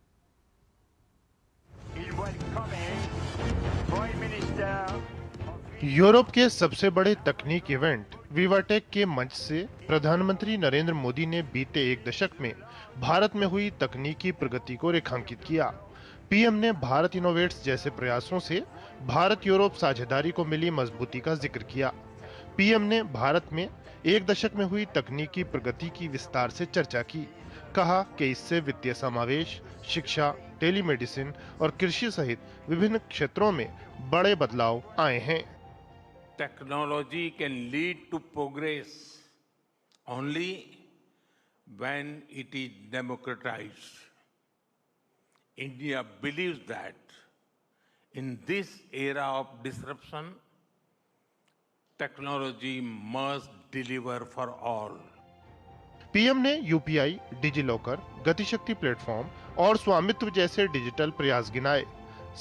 यूरोप के सबसे बड़े तकनीक इवेंट वीवाटेक के मंच से प्रधानमंत्री नरेंद्र मोदी ने बीते एक दशक में भारत में हुई तकनीकी प्रगति को रेखांकित किया। पीएम ने भारत इनोवेट्स जैसे प्रयासों से भारत यूरोप साझेदारी को मिली मजबूती का जिक्र किया। पीएम ने भारत में एक दशक में हुई तकनीकी प्रगति की विस्तार से चर्चा की। कहा कि इससे वित्तीय समावेश, शिक्षा, टेलीमेडिसिन और कृषि सहित विभिन्न क्षेत्रों में बड़े बदलाव आए हैं। Technology can lead to progress only when it is democratized. India believes that in this era of disruption, technology must deliver for all. PM ने यूपीआई, डिजिलॉकर, गतिशक्ति प्लेटफॉर्म और स्वामित्व जैसे डिजिटल प्रयास गिनाए।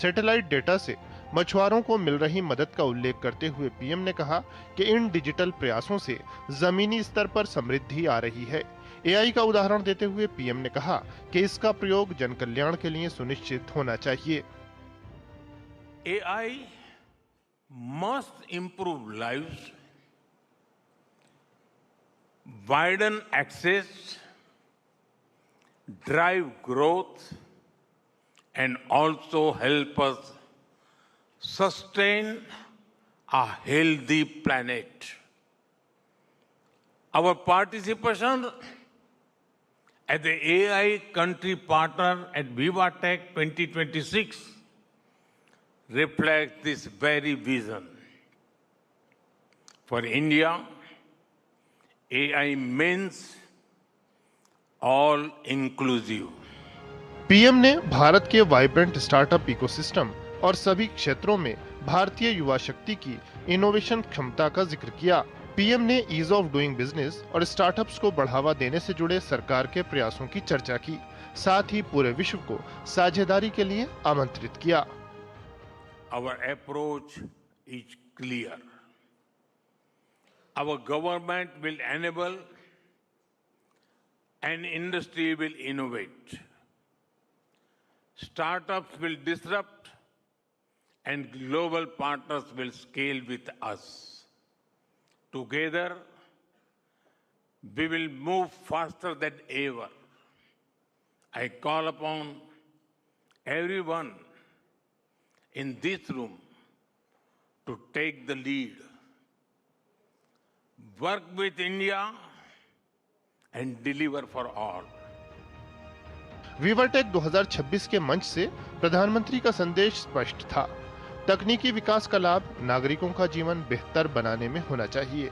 सैटेलाइट डेटा से मछुआरों को मिल रही मदद का उल्लेख करते हुए पीएम ने कहा कि इन डिजिटल प्रयासों से जमीनी स्तर पर समृद्धि आ रही है। एआई का उदाहरण देते हुए पीएम ने कहा कि इसका प्रयोग जन कल्याण के लिए सुनिश्चित होना चाहिए। AI must improve lives, widen access, drive growth, and also help us sustain a healthy planet. Our participation as the AI country partner at VivaTech 2026 reflects this very vision. For India, AI means all inclusive. PM ने भारत के vibrant startup ecosystem और सभी क्षेत्रों में भारतीय युवा शक्ति की innovation क्षमता का जिक्र किया। पीएम ने ईज ऑफ डूइंग बिजनेस और स्टार्टअप्स को बढ़ावा देने से जुड़े सरकार के प्रयासों की चर्चा की। साथ ही पूरे विश्व को साझेदारी के लिए आमंत्रित किया। Our approach is clear. Our government will enable and industry will innovate. Startups will disrupt and global partners will scale with us. Together, we will move faster than ever. I call upon everyone in this room to take the lead, work with India and deliver for all. वीवाटेक 2026 के मंच से प्रधानमंत्री का संदेश स्पष्ट था। तकनीकी विकास का लाभ नागरिकों का जीवन बेहतर बनाने में होना चाहिए।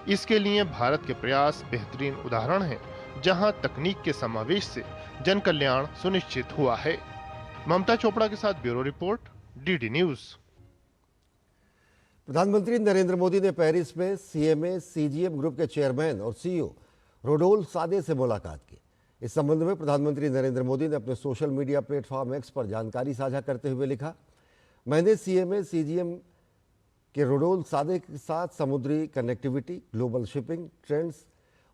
इसके लिए भारत के प्रयास बेहतरीन उदाहरण हैं, जहां तकनीक के समावेश से जन कल्याण सुनिश्चित हुआ है। ममता चोपड़ा के साथ ब्यूरो रिपोर्ट, डीडी न्यूज। प्रधानमंत्री नरेंद्र मोदी ने पेरिस में सीएमए सीजीएम ग्रुप के चेयरमैन और सीईओ रोडोल्फ सादे से मुलाकात की। इस संबंध में प्रधानमंत्री नरेंद्र मोदी ने अपने सोशल मीडिया प्लेटफॉर्म एक्स पर जानकारी साझा करते हुए लिखा, मैंने सीएमए सीजीएम के रोडोल्फ सादे के साथ समुद्री कनेक्टिविटी, ग्लोबल शिपिंग ट्रेंड्स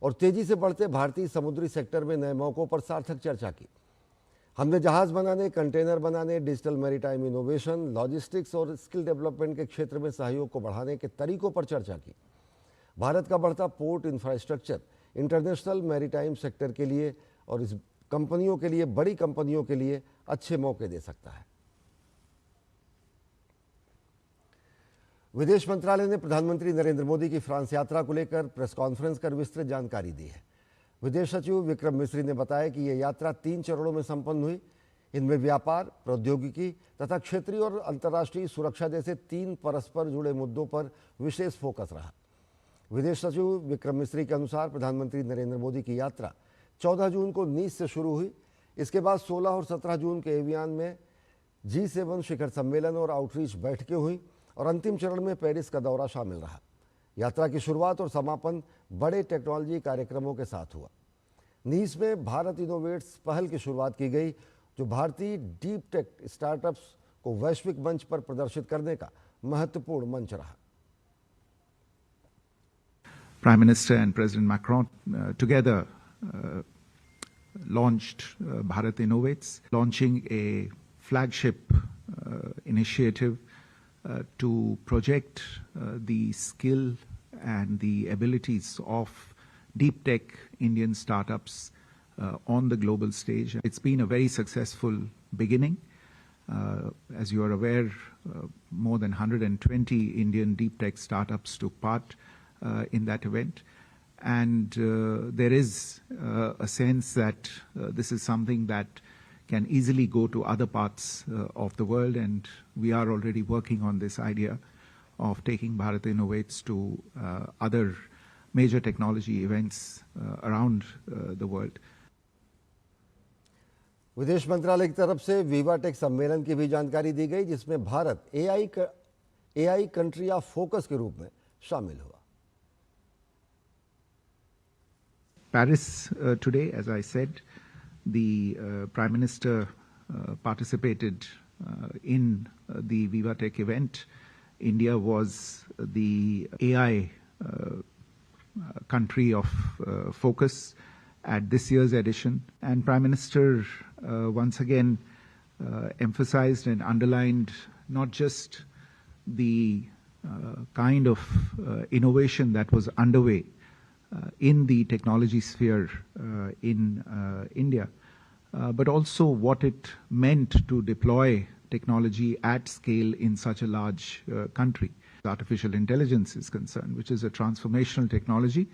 और तेजी से बढ़ते भारतीय समुद्री सेक्टर में नए मौकों पर सार्थक चर्चा की। हमने जहाज बनाने, कंटेनर बनाने, डिजिटल मैरीटाइम इनोवेशन, लॉजिस्टिक्स और स्किल डेवलपमेंट के क्षेत्र में सहयोग को बढ़ाने के तरीकों पर चर्चा की। भारत का बढ़ता port infrastructure international maritime sector के लिए और इस कंपनियों के लिए, बड़ी कंपनियों के लिए अच्छे मौके दे सकता है। विदेश मंत्रालय ने प्रधानमंत्री नरेंद्र मोदी की फ्रांस यात्रा को लेकर प्रेस कॉन्फ्रेंस कर विस्तृत जानकारी दी है। विदेश सचिव विक्रम मिस्री ने बताया कि यह यात्रा 3 चरणों में संपन्न हुई। इनमें व्यापार, प्रौद्योगिकी तथा क्षेत्रीय और अंतर्राष्ट्रीय सुरक्षा जैसे 3 परस्पर जुड़े मुद्दों पर विशेष फोकस रहा। विदेश सचिव विक्रम मिस्री के अनुसार प्रधानमंत्री नरेंद्र मोदी की यात्रा 14 जून को नीस से शुरू हुई। इसके बाद 16 और 17 जून के एवियन में G7 शिखर सम्मेलन और आउटरीच बैठकें हुई और अंतिम चरण में पेरिस का दौरा शामिल रहा। यात्रा की शुरुआत और समापन बड़े टेक्नोलॉजी कार्यक्रमों के साथ हुआ। नीस में भारत इनोवेट्स पहल की शुरुआत की गई, जो भारतीय डीप टेक स्टार्टअप्स को वैश्विक मंच पर प्रदर्शित करने का महत्वपूर्ण मंच रहा। Prime Minister and President Macron together launched Bharat Innovates, launching a flagship initiative to project the skill and the abilities of deep tech Indian startups on the global stage. It's been a very successful beginning. As you are aware, more than 120 Indian deep tech startups took part in that event. And there is a sense that this is something that can easily go to other parts of the world, and we are already working on this idea of taking Bharat Innovates to other major technology events around the world. विदेश मंत्रालय की तरफ से वीवाटेक सम्मेलन की भी जानकारी दी गई, जिसमें Bharat AI country of focus के रूप में शामिल हुआ। Paris today, as I said, the Prime Minister participated in the Vivatech event. India was the AI country of focus at this year's edition, and Prime Minister once again emphasized and underlined not just the kind of innovation that was underway in the technology sphere in India, but also what it meant to deploy technology at scale in such a large country. Artificial intelligence is concerned, which is a transformational technology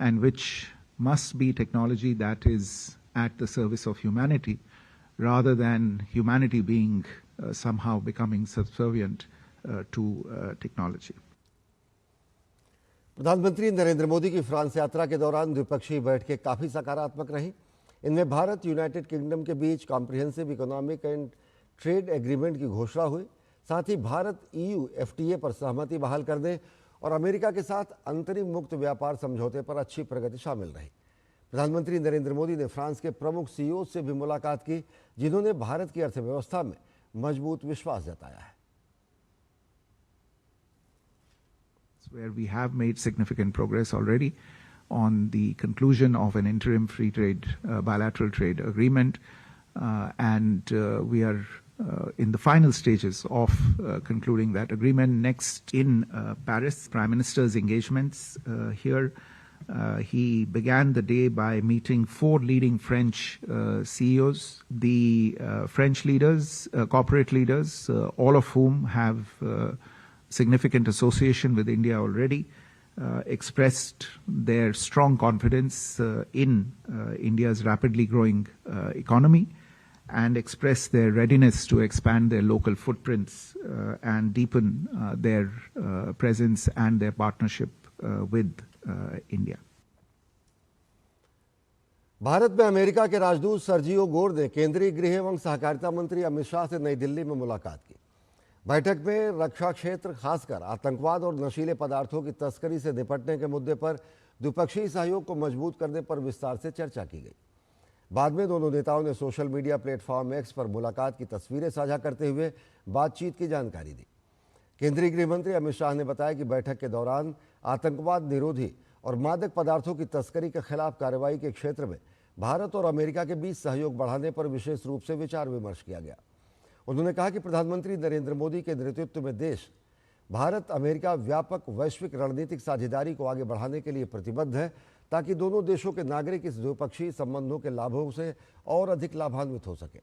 and which must be technology that is at the service of humanity rather than humanity being somehow becoming subservient to technology. प्रधानमंत्री नरेंद्र मोदी की France यात्रा के दौरान द्विपक्षीय बैठकें काफ़ी सकारात्मक रहीं। इनमें भारत यूनाइटेड किंगडम के बीच comprehensive economic and trade agreement की घोषणा हुई। साथ ही भारत EU FTA पर सहमति बहाल करने और अमेरिका के साथ अंतरिम मुक्त व्यापार समझौते पर अच्छी प्रगति शामिल रही। प्रधानमंत्री नरेंद्र मोदी ने फ्रांस के प्रमुख CEO से भी मुलाकात की, जिन्होंने भारत की अर्थव्यवस्था में मजबूत विश्वास जताया है। Where we have made significant progress already on the conclusion of an interim free trade bilateral trade agreement, and we are in the final stages of concluding that agreement. Next in Paris, Prime Minister's engagements here He began the day by meeting 4 leading French CEOs, the French leaders, corporate leaders, all of whom have significant association with India already, expressed their strong confidence in India's rapidly growing economy, and expressed their readiness to expand their local footprints and deepen their presence and their partnership with India. Bharat में America के राजदूत Sergio Gor ने केंद्रीय गृह एवं सहकारिता मंत्री अमित शाह से नई दिल्ली में मुलाकात की। बैठक में रक्षा क्षेत्र, खासकर आतंकवाद और नशीले पदार्थों की तस्करी से निपटने के मुद्दे पर द्विपक्षीय सहयोग को मजबूत करने पर विस्तार से चर्चा की गई। बाद में दोनों नेताओं ने सोशल मीडिया प्लेटफॉर्म एक्स पर मुलाकात की तस्वीरें साझा करते हुए बातचीत की जानकारी दी। केंद्रीय गृह मंत्री अमित शाह ने बताया कि बैठक के दौरान आतंकवाद निरोधी और मादक पदार्थों की तस्करी के खिलाफ कार्रवाई के क्षेत्र में भारत और अमेरिका के बीच सहयोग बढ़ाने पर विशेष रूप से विचार विमर्श किया गया। उन्होंने कहा कि प्रधानमंत्री नरेंद्र मोदी के नेतृत्व में देश भारत अमेरिका व्यापक वैश्विक रणनीतिक साझेदारी को आगे बढ़ाने के लिए प्रतिबद्ध है, ताकि दोनों देशों के नागरिक इस द्विपक्षीय संबंधों के लाभों से और अधिक लाभान्वित हो सके।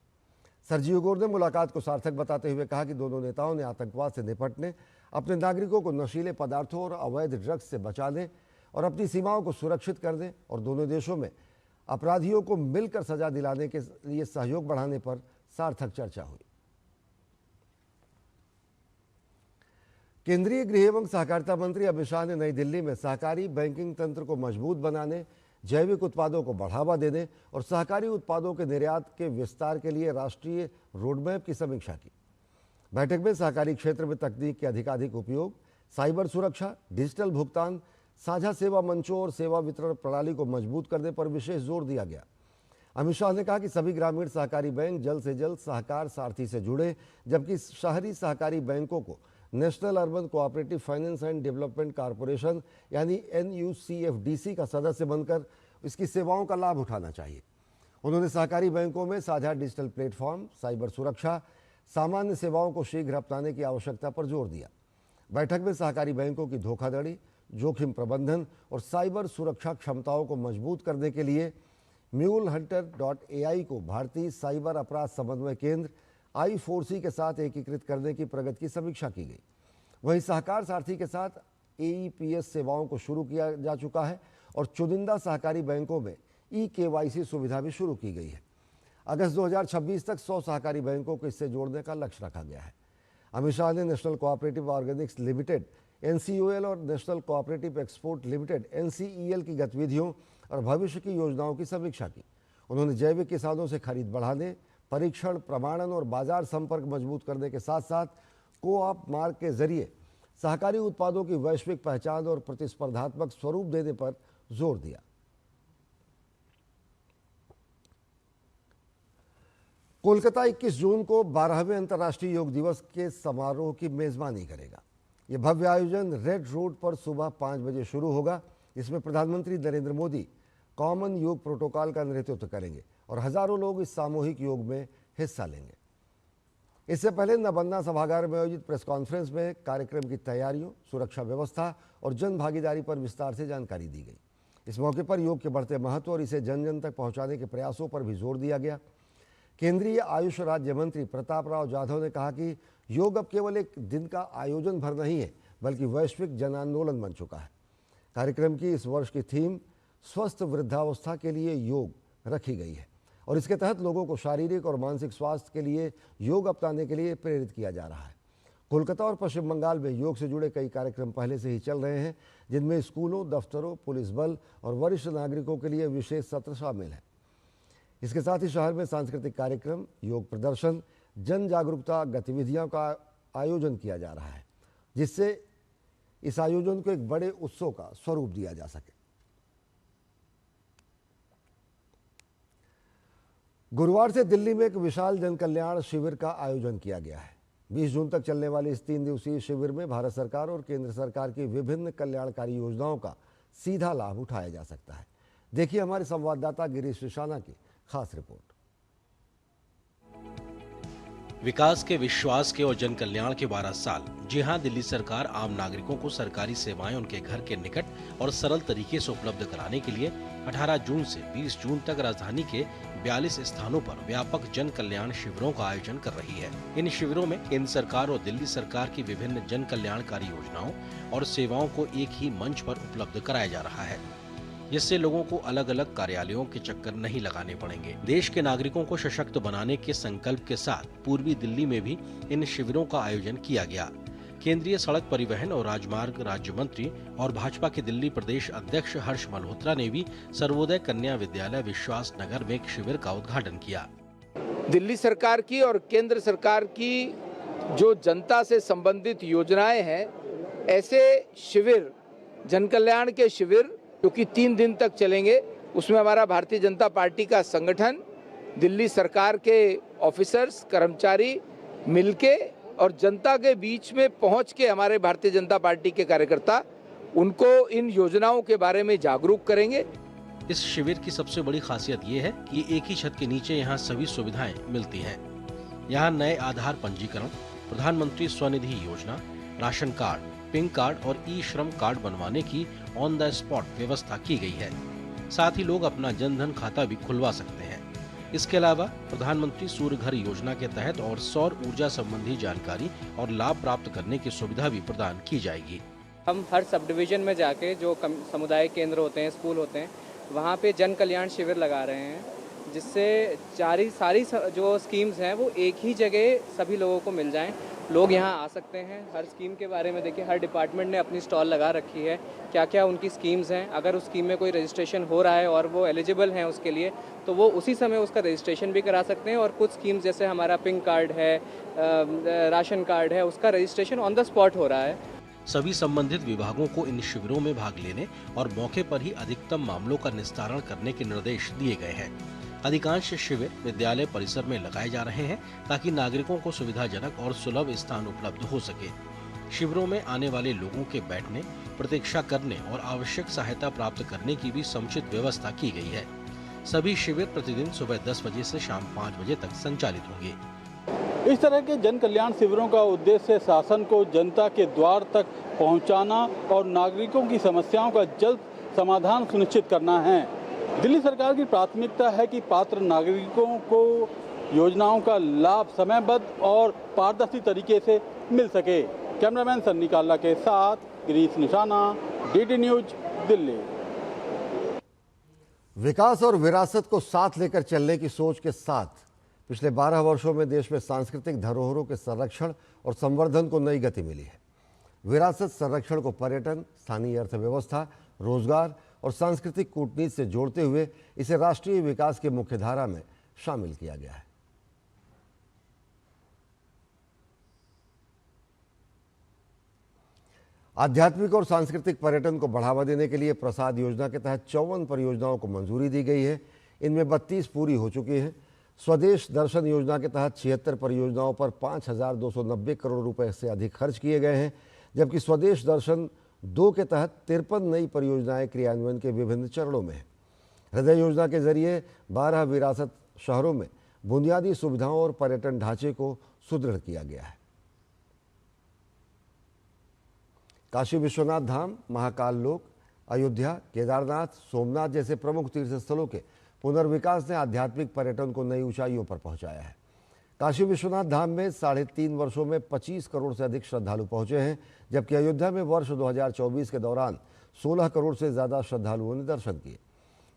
सर्जियो गोर ने मुलाकात को सार्थक बताते हुए कहा कि दोनों नेताओं ने आतंकवाद से निपटने, अपने नागरिकों को नशीले पदार्थों और अवैध ड्रग्स से बचाने और अपनी सीमाओं को सुरक्षित करने और दोनों देशों में अपराधियों को मिलकर सजा दिलाने के लिए सहयोग बढ़ाने पर सार्थक चर्चा हुई। केंद्रीय गृह एवं सहकारिता मंत्री अमित शाह ने नई दिल्ली में सहकारी बैंकिंग तंत्र को मजबूत बनाने, जैविक उत्पादों को बढ़ावा देने और सहकारी उत्पादों के निर्यात के विस्तार के लिए राष्ट्रीय रोडमैप की समीक्षा की। बैठक में सहकारी क्षेत्र में तकनीक के अधिकाधिक उपयोग, साइबर सुरक्षा, डिजिटल भुगतान, साझा सेवा मंचों और सेवा वितरण प्रणाली को मजबूत करने पर विशेष जोर दिया गया। अमित शाह ने कहा कि सभी ग्रामीण सहकारी बैंक जल्द से जल्द सहकार सारथी से जुड़े, जबकि शहरी सहकारी बैंकों को national urban cooperative finance and development corporation यानी NUCFDC का सदस्य बनकर इसकी सेवाओं का लाभ उठाना चाहिए। उन्होंने सहकारी बैंकों में साझा डिजिटल प्लेटफॉर्म, साइबर सुरक्षा, सामान्य सेवाओं को शीघ्र अपनाने की आवश्यकता पर जोर दिया। बैठक में सहकारी बैंकों की धोखाधड़ी, जोखिम प्रबंधन और साइबर सुरक्षा क्षमताओं को मजबूत करने के लिए MuleHunter.ai को भारतीय साइबर अपराध समन्वय केंद्र I4C के साथ एकीकृत करने की प्रगति की समीक्षा की गई। वहीं सहकार सारथी के साथ AEPS सेवाओं को शुरू किया जा चुका है और चुनिंदा सहकारी बैंकों में eKYC सुविधा भी शुरू की गई है। अगस्त 2026 तक 100 सहकारी बैंकों को इससे जोड़ने का लक्ष्य रखा गया है। अमित शाह ने national cooperative Organics limited NCOL और national cooperative export limited NCEL की गतिविधियों और भविष्य की योजनाओं की समीक्षा की। उन्होंने जैविक किसानों से खरीद बढ़ाने, परीक्षण, प्रमाणन और बाजार संपर्क मजबूत करने के साथ साथ कोऑप मार्क के जरिए सहकारी उत्पादों की वैश्विक पहचान और प्रतिस्पर्धात्मक स्वरूप देने पर जोर दिया। कोलकाता 21 जून को 12वें अंतर्राष्ट्रीय योग दिवस के समारोह की मेजबानी करेगा। यह भव्य आयोजन रेड रोड पर सुबह 5 बजे शुरू होगा। इसमें प्रधानमंत्री नरेंद्र मोदी कॉमन योग प्रोटोकॉल का नेतृत्व करेंगे और हजारों लोग इस सामूहिक योग में हिस्सा लेंगे। इससे पहले नबन्ना सभागार में आयोजित प्रेस कॉन्फ्रेंस में कार्यक्रम की तैयारियों, सुरक्षा व्यवस्था और जन भागीदारी पर विस्तार से जानकारी दी गई। इस मौके पर योग के बढ़ते महत्व और इसे जन जन तक पहुंचाने के प्रयासों पर भी जोर दिया गया। केंद्रीय आयुष राज्य मंत्री प्रताप राव जाधव ने कहा कि योग अब केवल एक दिन का आयोजन भर नहीं है, बल्कि वैश्विक जन आंदोलन बन चुका है। कार्यक्रम की इस वर्ष की थीम स्वस्थ वृद्धावस्था के लिए योग रखी गई है और इसके तहत लोगों को शारीरिक और मानसिक स्वास्थ्य के लिए योग अपनाने के लिए प्रेरित किया जा रहा है। कोलकाता और पश्चिम बंगाल में योग से जुड़े कई कार्यक्रम पहले से ही चल रहे हैं, जिनमें स्कूलों, दफ्तरों, पुलिस बल और वरिष्ठ नागरिकों के लिए विशेष सत्र शामिल है। इसके साथ ही शहर में सांस्कृतिक कार्यक्रम, योग प्रदर्शन, जन जागरूकता गतिविधियों का आयोजन किया जा रहा है, जिससे इस आयोजन को एक बड़े उत्सव का स्वरूप दिया जा सके। गुरुवार से दिल्ली में एक विशाल जन कल्याण शिविर का आयोजन किया गया है। 20 जून तक चलने वाले इस 3 दिवसीय शिविर में भारत सरकार और केंद्र सरकार की विभिन्न कल्याणकारी योजनाओं का सीधा लाभ उठाया जा सकता है। देखिए हमारे संवाददाता गिरीश रिशाना की खास रिपोर्ट। विकास के, विश्वास के और जन कल्याण के 12 साल। जी हां, दिल्ली सरकार आम नागरिकों को सरकारी सेवाएं उनके घर के निकट और सरल तरीके से उपलब्ध कराने के लिए 18 जून से 20 जून तक राजधानी के 42 स्थानों पर व्यापक जन कल्याण शिविरों का आयोजन कर रही है। इन शिविरों में केंद्र सरकार और दिल्ली सरकार की विभिन्न जन कल्याणकारी योजनाओं और सेवाओं को एक ही मंच पर उपलब्ध कराया जा रहा है, जिससे लोगों को अलग अलग कार्यालयों के चक्कर नहीं लगाने पड़ेंगे। देश के नागरिकों को सशक्त बनाने के संकल्प के साथ पूर्वी दिल्ली में भी इन शिविरों का आयोजन किया गया। केंद्रीय सड़क परिवहन और राजमार्ग राज्य मंत्री और भाजपा के दिल्ली प्रदेश अध्यक्ष हर्ष मल्होत्रा ने भी सर्वोदय कन्या विद्यालय विश्वास नगर में एक शिविर का उद्घाटन किया। दिल्ली सरकार की और केंद्र सरकार की जो जनता से संबंधित योजनाएं हैं, ऐसे शिविर, जन कल्याण के शिविर जो कि 3 दिन तक चलेंगे, उसमें हमारा भारतीय जनता पार्टी का संगठन, दिल्ली सरकार के ऑफिसर्स, कर्मचारी मिलके और जनता के बीच में पहुंच के हमारे भारतीय जनता पार्टी के कार्यकर्ता उनको इन योजनाओं के बारे में जागरूक करेंगे। इस शिविर की सबसे बड़ी खासियत ये है कि एक ही छत के नीचे यहाँ सभी सुविधाएं मिलती हैं। यहाँ नए आधार पंजीकरण, प्रधानमंत्री स्वनिधि योजना, राशन कार्ड, पिन कार्ड और ई श्रम कार्ड बनवाने की ऑन द स्पॉट व्यवस्था की गई है। साथ ही लोग अपना जनधन खाता भी खुलवा सकते हैं। इसके अलावा प्रधानमंत्री सूर्य घर योजना के तहत और सौर ऊर्जा संबंधी जानकारी और लाभ प्राप्त करने की सुविधा भी प्रदान की जाएगी। हम हर सब डिवीजन में जाके जो समुदाय केंद्र होते हैं, स्कूल होते हैं, वहाँ पे जन कल्याण शिविर लगा रहे हैं, जिससे सारी जो स्कीम्स हैं वो एक ही जगह सभी लोगों को मिल जाएं। लोग यहाँ आ सकते हैं, हर स्कीम के बारे में देखिए, हर डिपार्टमेंट ने अपनी स्टॉल लगा रखी है, क्या क्या उनकी स्कीम्स हैं। अगर उस स्कीम में कोई रजिस्ट्रेशन हो रहा है और वो एलिजिबल हैं उसके लिए, तो वो उसी समय उसका रजिस्ट्रेशन भी करा सकते हैं। और कुछ स्कीम्स जैसे हमारा पिन कार्ड है, राशन कार्ड है, उसका रजिस्ट्रेशन ऑन द स्पॉट हो रहा है। सभी संबंधित विभागों को इन शिविरों में भाग लेने और मौके पर ही अधिकतम मामलों का निस्तारण करने के निर्देश दिए गए हैं। अधिकांश शिविर विद्यालय परिसर में लगाए जा रहे हैं ताकि नागरिकों को सुविधाजनक और सुलभ स्थान उपलब्ध हो सके। शिविरों में आने वाले लोगों के बैठने, प्रतीक्षा करने और आवश्यक सहायता प्राप्त करने की भी समुचित व्यवस्था की गई है। सभी शिविर प्रतिदिन सुबह 10 बजे से शाम 5 बजे तक संचालित होंगे। इस तरह के जन कल्याण शिविरों का उद्देश्य शासन को जनता के द्वार तक पहुंचाना और नागरिकों की समस्याओं का जल्द समाधान सुनिश्चित करना है। दिल्ली सरकार की प्राथमिकता है कि पात्र नागरिकों को योजनाओं का लाभ समयबद्ध और पारदर्शी तरीके से मिल सके। कैमरामैन सन्नी काला के साथ गिरीश निशाना, डीडी न्यूज, दिल्ली। विकास और विरासत को साथ लेकर चलने की सोच के साथ पिछले 12 वर्षों में देश में सांस्कृतिक धरोहरों के संरक्षण और संवर्धन को नई गति मिली है। विरासत संरक्षण को पर्यटन, स्थानीय अर्थव्यवस्था, रोजगार और सांस्कृतिक कूटनीति से जोड़ते हुए इसे राष्ट्रीय विकास की मुख्यधारा में शामिल किया गया है। आध्यात्मिक और सांस्कृतिक पर्यटन को बढ़ावा देने के लिए प्रसाद योजना के तहत 54 परियोजनाओं को मंजूरी दी गई है। इनमें 32 पूरी हो चुकी हैं। स्वदेश दर्शन योजना के तहत 76 परियोजनाओं पर 5,290 करोड़ रुपए से अधिक खर्च किए गए हैं, जबकि स्वदेश दर्शन 2 के तहत 53 नई परियोजनाएं क्रियान्वयन के विभिन्न चरणों में हैं। हृदय योजना के जरिए 12 विरासत शहरों में बुनियादी सुविधाओं और पर्यटन ढांचे को सुदृढ़ किया गया है। काशी विश्वनाथ धाम, महाकाल लोक, अयोध्या, केदारनाथ, सोमनाथ जैसे प्रमुख तीर्थ स्थलों के पुनर्विकास ने आध्यात्मिक पर्यटन को नई ऊंचाइयों पर पहुंचाया है। काशी विश्वनाथ धाम में 3.5 वर्षों में 25 करोड़ से अधिक श्रद्धालु पहुंचे हैं, जबकि अयोध्या में वर्ष 2024 के दौरान 16 करोड़ से ज़्यादा श्रद्धालुओं ने दर्शन किए।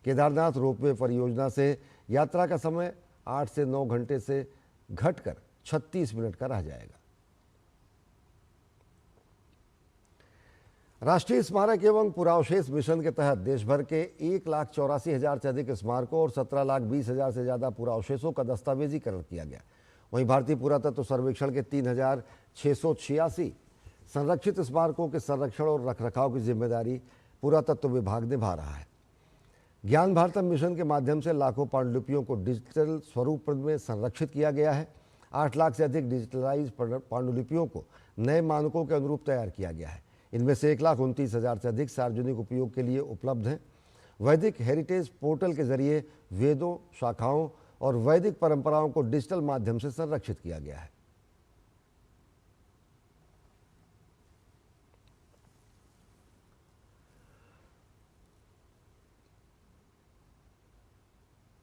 केदारनाथ रोपवे परियोजना से यात्रा का समय 8 से 9 घंटे से घटकर 36 मिनट का रह जाएगा। राष्ट्रीय स्मारक एवं पुरावशेष मिशन के तहत देश भर के 1,84,000 से अधिक स्मारकों और 17,20,000 से ज़्यादा पुरावशेषों का दस्तावेजीकरण किया गया। वहीं भारतीय पुरातत्व सर्वेक्षण के 3,686 संरक्षित स्मारकों के संरक्षण और रखरखाव की जिम्मेदारी पुरातत्व विभाग निभा रहा है। ज्ञान भारतम मिशन के माध्यम से लाखों पांडुलिपियों को डिजिटल स्वरूप में संरक्षित किया गया है। 8 लाख से अधिक डिजिटलाइज पांडुलिपियों को नए मानकों के अनुरूप तैयार किया गया है। इनमें से 1,29,000 से अधिक सार्वजनिक उपयोग के लिए उपलब्ध हैं। वैदिक हेरिटेज पोर्टल के जरिए वेदों, शाखाओं और वैदिक परंपराओं को डिजिटल माध्यम से संरक्षित किया गया है।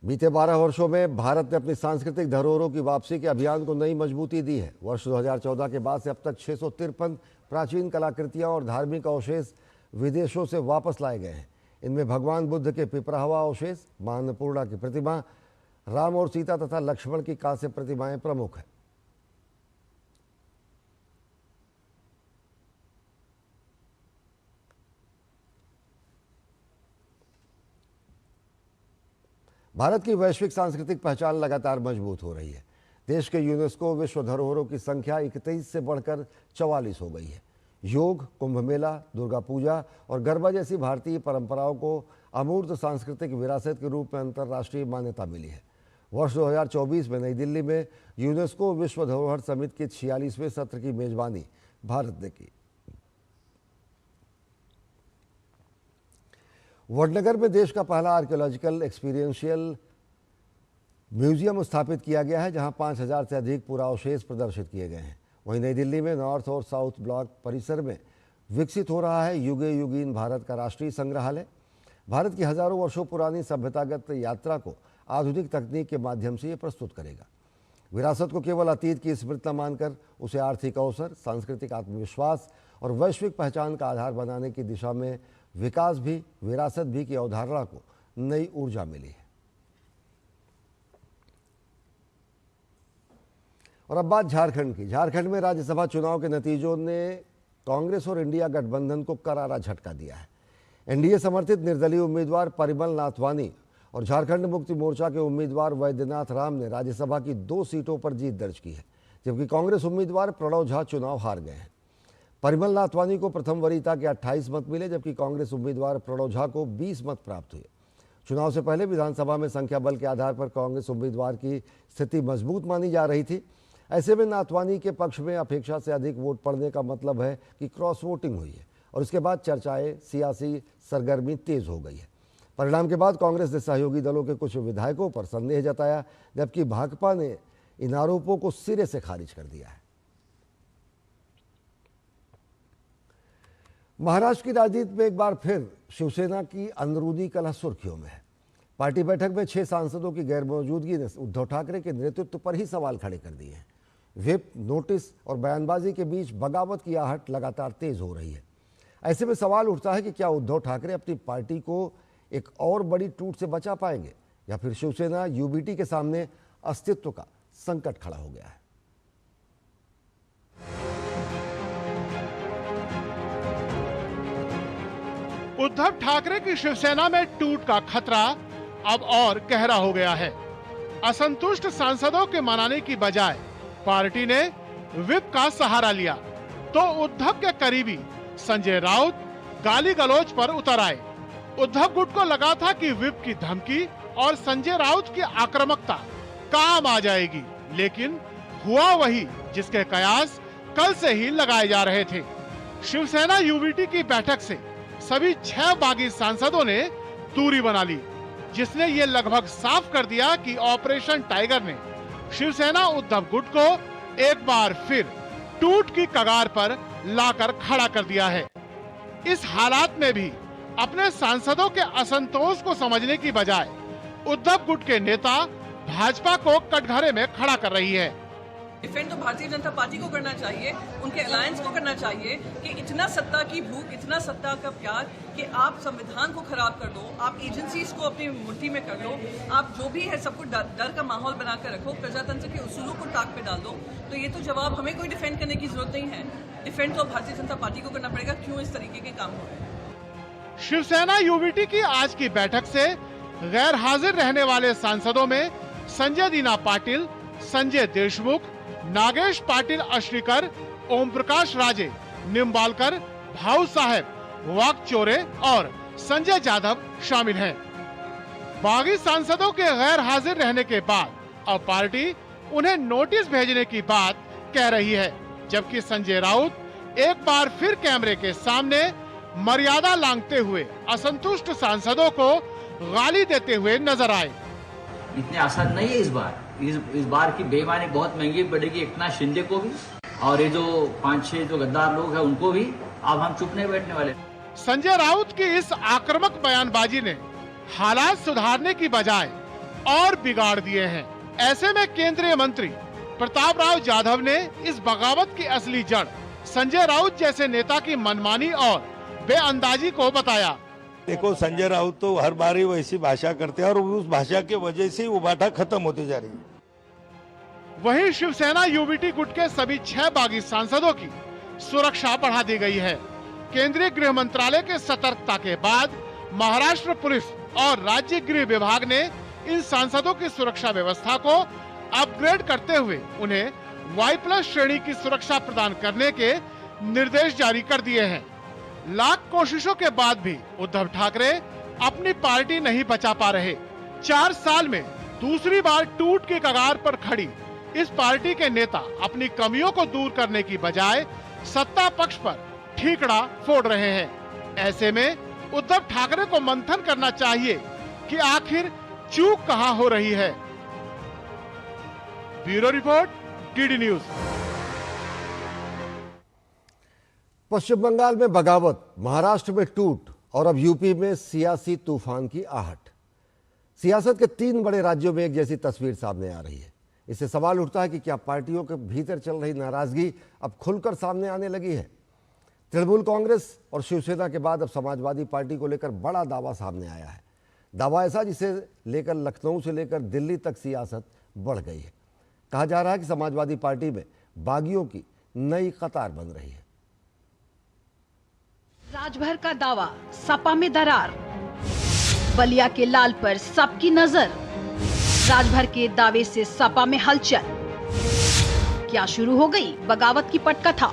बीते 12 वर्षों में भारत ने अपनी सांस्कृतिक धरोहरों की वापसी के अभियान को नई मजबूती दी है। वर्ष 2014 के बाद से अब तक 653 प्राचीन कलाकृतियां और धार्मिक अवशेष विदेशों से वापस लाए गए हैं। इनमें भगवान बुद्ध के पिपरावा अवशेष, मां अन्नपूर्णा की प्रतिमा, राम और सीता तथा लक्ष्मण की कांस्य प्रतिमाएं प्रमुख हैं। भारत की वैश्विक सांस्कृतिक पहचान लगातार मजबूत हो रही है। देश के यूनेस्को विश्व धरोहरों की संख्या 31 से बढ़कर 44 हो गई है। योग, कुंभ मेला, दुर्गा पूजा और गरबा जैसी भारतीय परंपराओं को अमूर्त सांस्कृतिक विरासत के रूप में अंतर्राष्ट्रीय मान्यता मिली है। वर्ष 2024 में नई दिल्ली में यूनेस्को विश्व धरोहर समिति के 46वें सत्र की मेजबानी भारत ने की। वडनगर में देश का पहला आर्कियोलॉजिकल एक्सपीरियंशियल म्यूजियम स्थापित किया गया है, जहां 5000 से अधिक पुरावशेष प्रदर्शित किए गए हैं। वहीं नई दिल्ली में नॉर्थ और साउथ ब्लॉक परिसर में विकसित हो रहा है युगे युगीन भारत का राष्ट्रीय संग्रहालय। भारत की हजारों वर्षों पुरानी सभ्यतागत यात्रा को आधुनिक तकनीक के माध्यम से ये प्रस्तुत करेगा। विरासत को केवल अतीत की स्मृति न मानकर उसे आर्थिक अवसर, सांस्कृतिक आत्मविश्वास और वैश्विक पहचान का आधार बनाने की दिशा में विकास भी, विरासत भी की अवधारणा को नई ऊर्जा मिली है। और अब बात झारखंड की। झारखंड में राज्यसभा चुनाव के नतीजों ने कांग्रेस और इंडिया गठबंधन को करारा झटका दिया है। एनडीए समर्थित निर्दलीय उम्मीदवार परिमल नाथवानी और झारखंड मुक्ति मोर्चा के उम्मीदवार वैद्यनाथ राम ने राज्यसभा की 2 सीटों पर जीत दर्ज की है, जबकि कांग्रेस उम्मीदवार प्रणव झा चुनाव हार गए हैं। परिमल नाथवानी को प्रथम वरीयता के 28 मत मिले, जबकि कांग्रेस उम्मीदवार प्रणव झा को 20 मत प्राप्त हुए। चुनाव से पहले विधानसभा में संख्या बल के आधार पर कांग्रेस उम्मीदवार की स्थिति मजबूत मानी जा रही थी। ऐसे में नाथवानी के पक्ष में अपेक्षा से अधिक वोट पड़ने का मतलब है कि क्रॉस वोटिंग हुई है और इसके बाद चर्चाएं, सियासी सरगर्मी तेज हो गई है। परिणाम के बाद कांग्रेस ने सहयोगी दलों के कुछ विधायकों पर संदेह जताया, जबकि भाकपा ने इन आरोपों को सिरे से खारिज कर दिया है। महाराष्ट्र की राजनीति में एक बार फिर शिवसेना की अंदरूनी कलह सुर्खियों में है। पार्टी बैठक में 6 सांसदों की गैरमौजूदगी ने उद्धव ठाकरे के नेतृत्व पर ही सवाल खड़े कर दिए हैं। व्हिप, नोटिस और बयानबाजी के बीच बगावत की आहट लगातार तेज हो रही है। ऐसे में सवाल उठता है कि क्या उद्धव ठाकरे अपनी पार्टी को एक और बड़ी टूट से बचा पाएंगे या फिर शिवसेना यूबीटी के सामने अस्तित्व का संकट खड़ा हो गया है। उद्धव ठाकरे की शिवसेना में टूट का खतरा अब और गहरा हो गया है। असंतुष्ट सांसदों के मनाने की बजाय पार्टी ने व्हिप का सहारा लिया तो उद्धव के करीबी संजय राउत गाली गलौज पर उतर आए। उद्धव गुट को लगा था कि व्हिप की धमकी और संजय राउत की आक्रामकता काम आ जाएगी, लेकिन हुआ वही जिसके कयास कल से ही लगाए जा रहे थे। शिवसेना यूबीटी की बैठक से सभी 6 बागी सांसदों ने दूरी बना ली, जिसने ये लगभग साफ कर दिया कि ऑपरेशन टाइगर ने शिवसेना उद्धव गुट को एक बार फिर टूट की कगार पर लाकर खड़ा कर दिया है। इस हालात में भी अपने सांसदों के असंतोष को समझने की बजाय उद्धव गुट के नेता भाजपा को कटघरे में खड़ा कर रही है। डिफेंड तो भारतीय जनता पार्टी को करना चाहिए, उनके अलायंस को करना चाहिए कि इतना सत्ता की भूख, इतना सत्ता का प्यार कि आप संविधान को खराब कर दो, आप एजेंसीज को अपनी मुट्ठी में कर लो, आप जो भी है सबको डर का माहौल बनाकर रखो, प्रजातंत्र के उसूलों को टाक पे डाल दो। तो ये तो जवाब हमें कोई डिफेंड करने की जरूरत नहीं है। डिफेंड तो भारतीय जनता पार्टी को करना पड़ेगा, क्यों इस तरीके के काम हो रहे हैं। शिवसेना यूबीटी की आज की बैठक से गैर हाजिर रहने वाले सांसदों में संजय दीना पाटिल, संजय देशमुख, नागेश पाटिल अश्रीकर, ओम प्रकाश राजे, निम्बालकर, भाऊ साहेब, वाकचोरे और संजय जाधव शामिल हैं। बागी सांसदों के गैर हाजिर रहने के बाद अब पार्टी उन्हें नोटिस भेजने की बात कह रही है, जबकि संजय राउत एक बार फिर कैमरे के सामने मर्यादा लांघते हुए असंतुष्ट सांसदों को गाली देते हुए नजर आए। इतने आसान नहीं है इस बार की बेईमानी बहुत महंगी पड़ेगी, एकनाथ शिंदे को भी और ये जो 5-6 जो गद्दार लोग हैं उनको भी। अब हम चुप नहीं बैठने वाले। संजय राउत की इस आक्रामक बयानबाजी ने हालात सुधारने की बजाय और बिगाड़ दिए हैं। ऐसे में केंद्रीय मंत्री प्रताप राव जाधव ने इस बगावत की असली जड़ संजय राउत जैसे नेता की मनमानी और बेअंदाजी को बताया। देखो, संजय राउत तो हर बार ही वैसी भाषा करते हैं और उस भाषा की वजह से वो बात खत्म होती जा रही है। वहीं शिवसेना यूबीटी गुट के सभी 6 बागी सांसदों की सुरक्षा बढ़ा दी गई है। केंद्रीय गृह मंत्रालय के सतर्कता के बाद महाराष्ट्र पुलिस और राज्य गृह विभाग ने इन सांसदों की सुरक्षा व्यवस्था को अपग्रेड करते हुए उन्हें Y+ श्रेणी की सुरक्षा प्रदान करने के निर्देश जारी कर दिए हैं। लाख कोशिशों के बाद भी उद्धव ठाकरे अपनी पार्टी नहीं बचा पा रहे। 4 साल में दूसरी बार टूट के कगार पर खड़ी इस पार्टी के नेता अपनी कमियों को दूर करने की बजाय सत्ता पक्ष पर ठीकड़ा फोड़ रहे हैं। ऐसे में उद्धव ठाकरे को मंथन करना चाहिए कि आखिर चूक कहां हो रही है। Bureau report, DD news. Paschim Bengal में बगावत, महाराष्ट्र में टूट और अब यूपी में सियासी तूफान की आहट। सियासत के 3 बड़े राज्यों में एक जैसी तस्वीर सामने आ रही है। इससे सवाल उठता है कि क्या पार्टियों के भीतर चल रही नाराजगी अब खुलकर सामने आने लगी है। तृणमूल कांग्रेस और शिवसेना के बाद अब समाजवादी पार्टी को लेकर बड़ा दावा सामने आया है। दावा ऐसा जिसे लेकर लखनऊ से लेकर दिल्ली तक सियासत बढ़ गई है। कहा जा रहा है कि समाजवादी पार्टी में बागियों की नई कतार बन रही है। राजभर का दावा, सपा में दरार, बलिया के लाल पर सबकी नजर। राजभर के दावे से सपा में हलचल। क्या शुरू हो गई बगावत की पटकथा।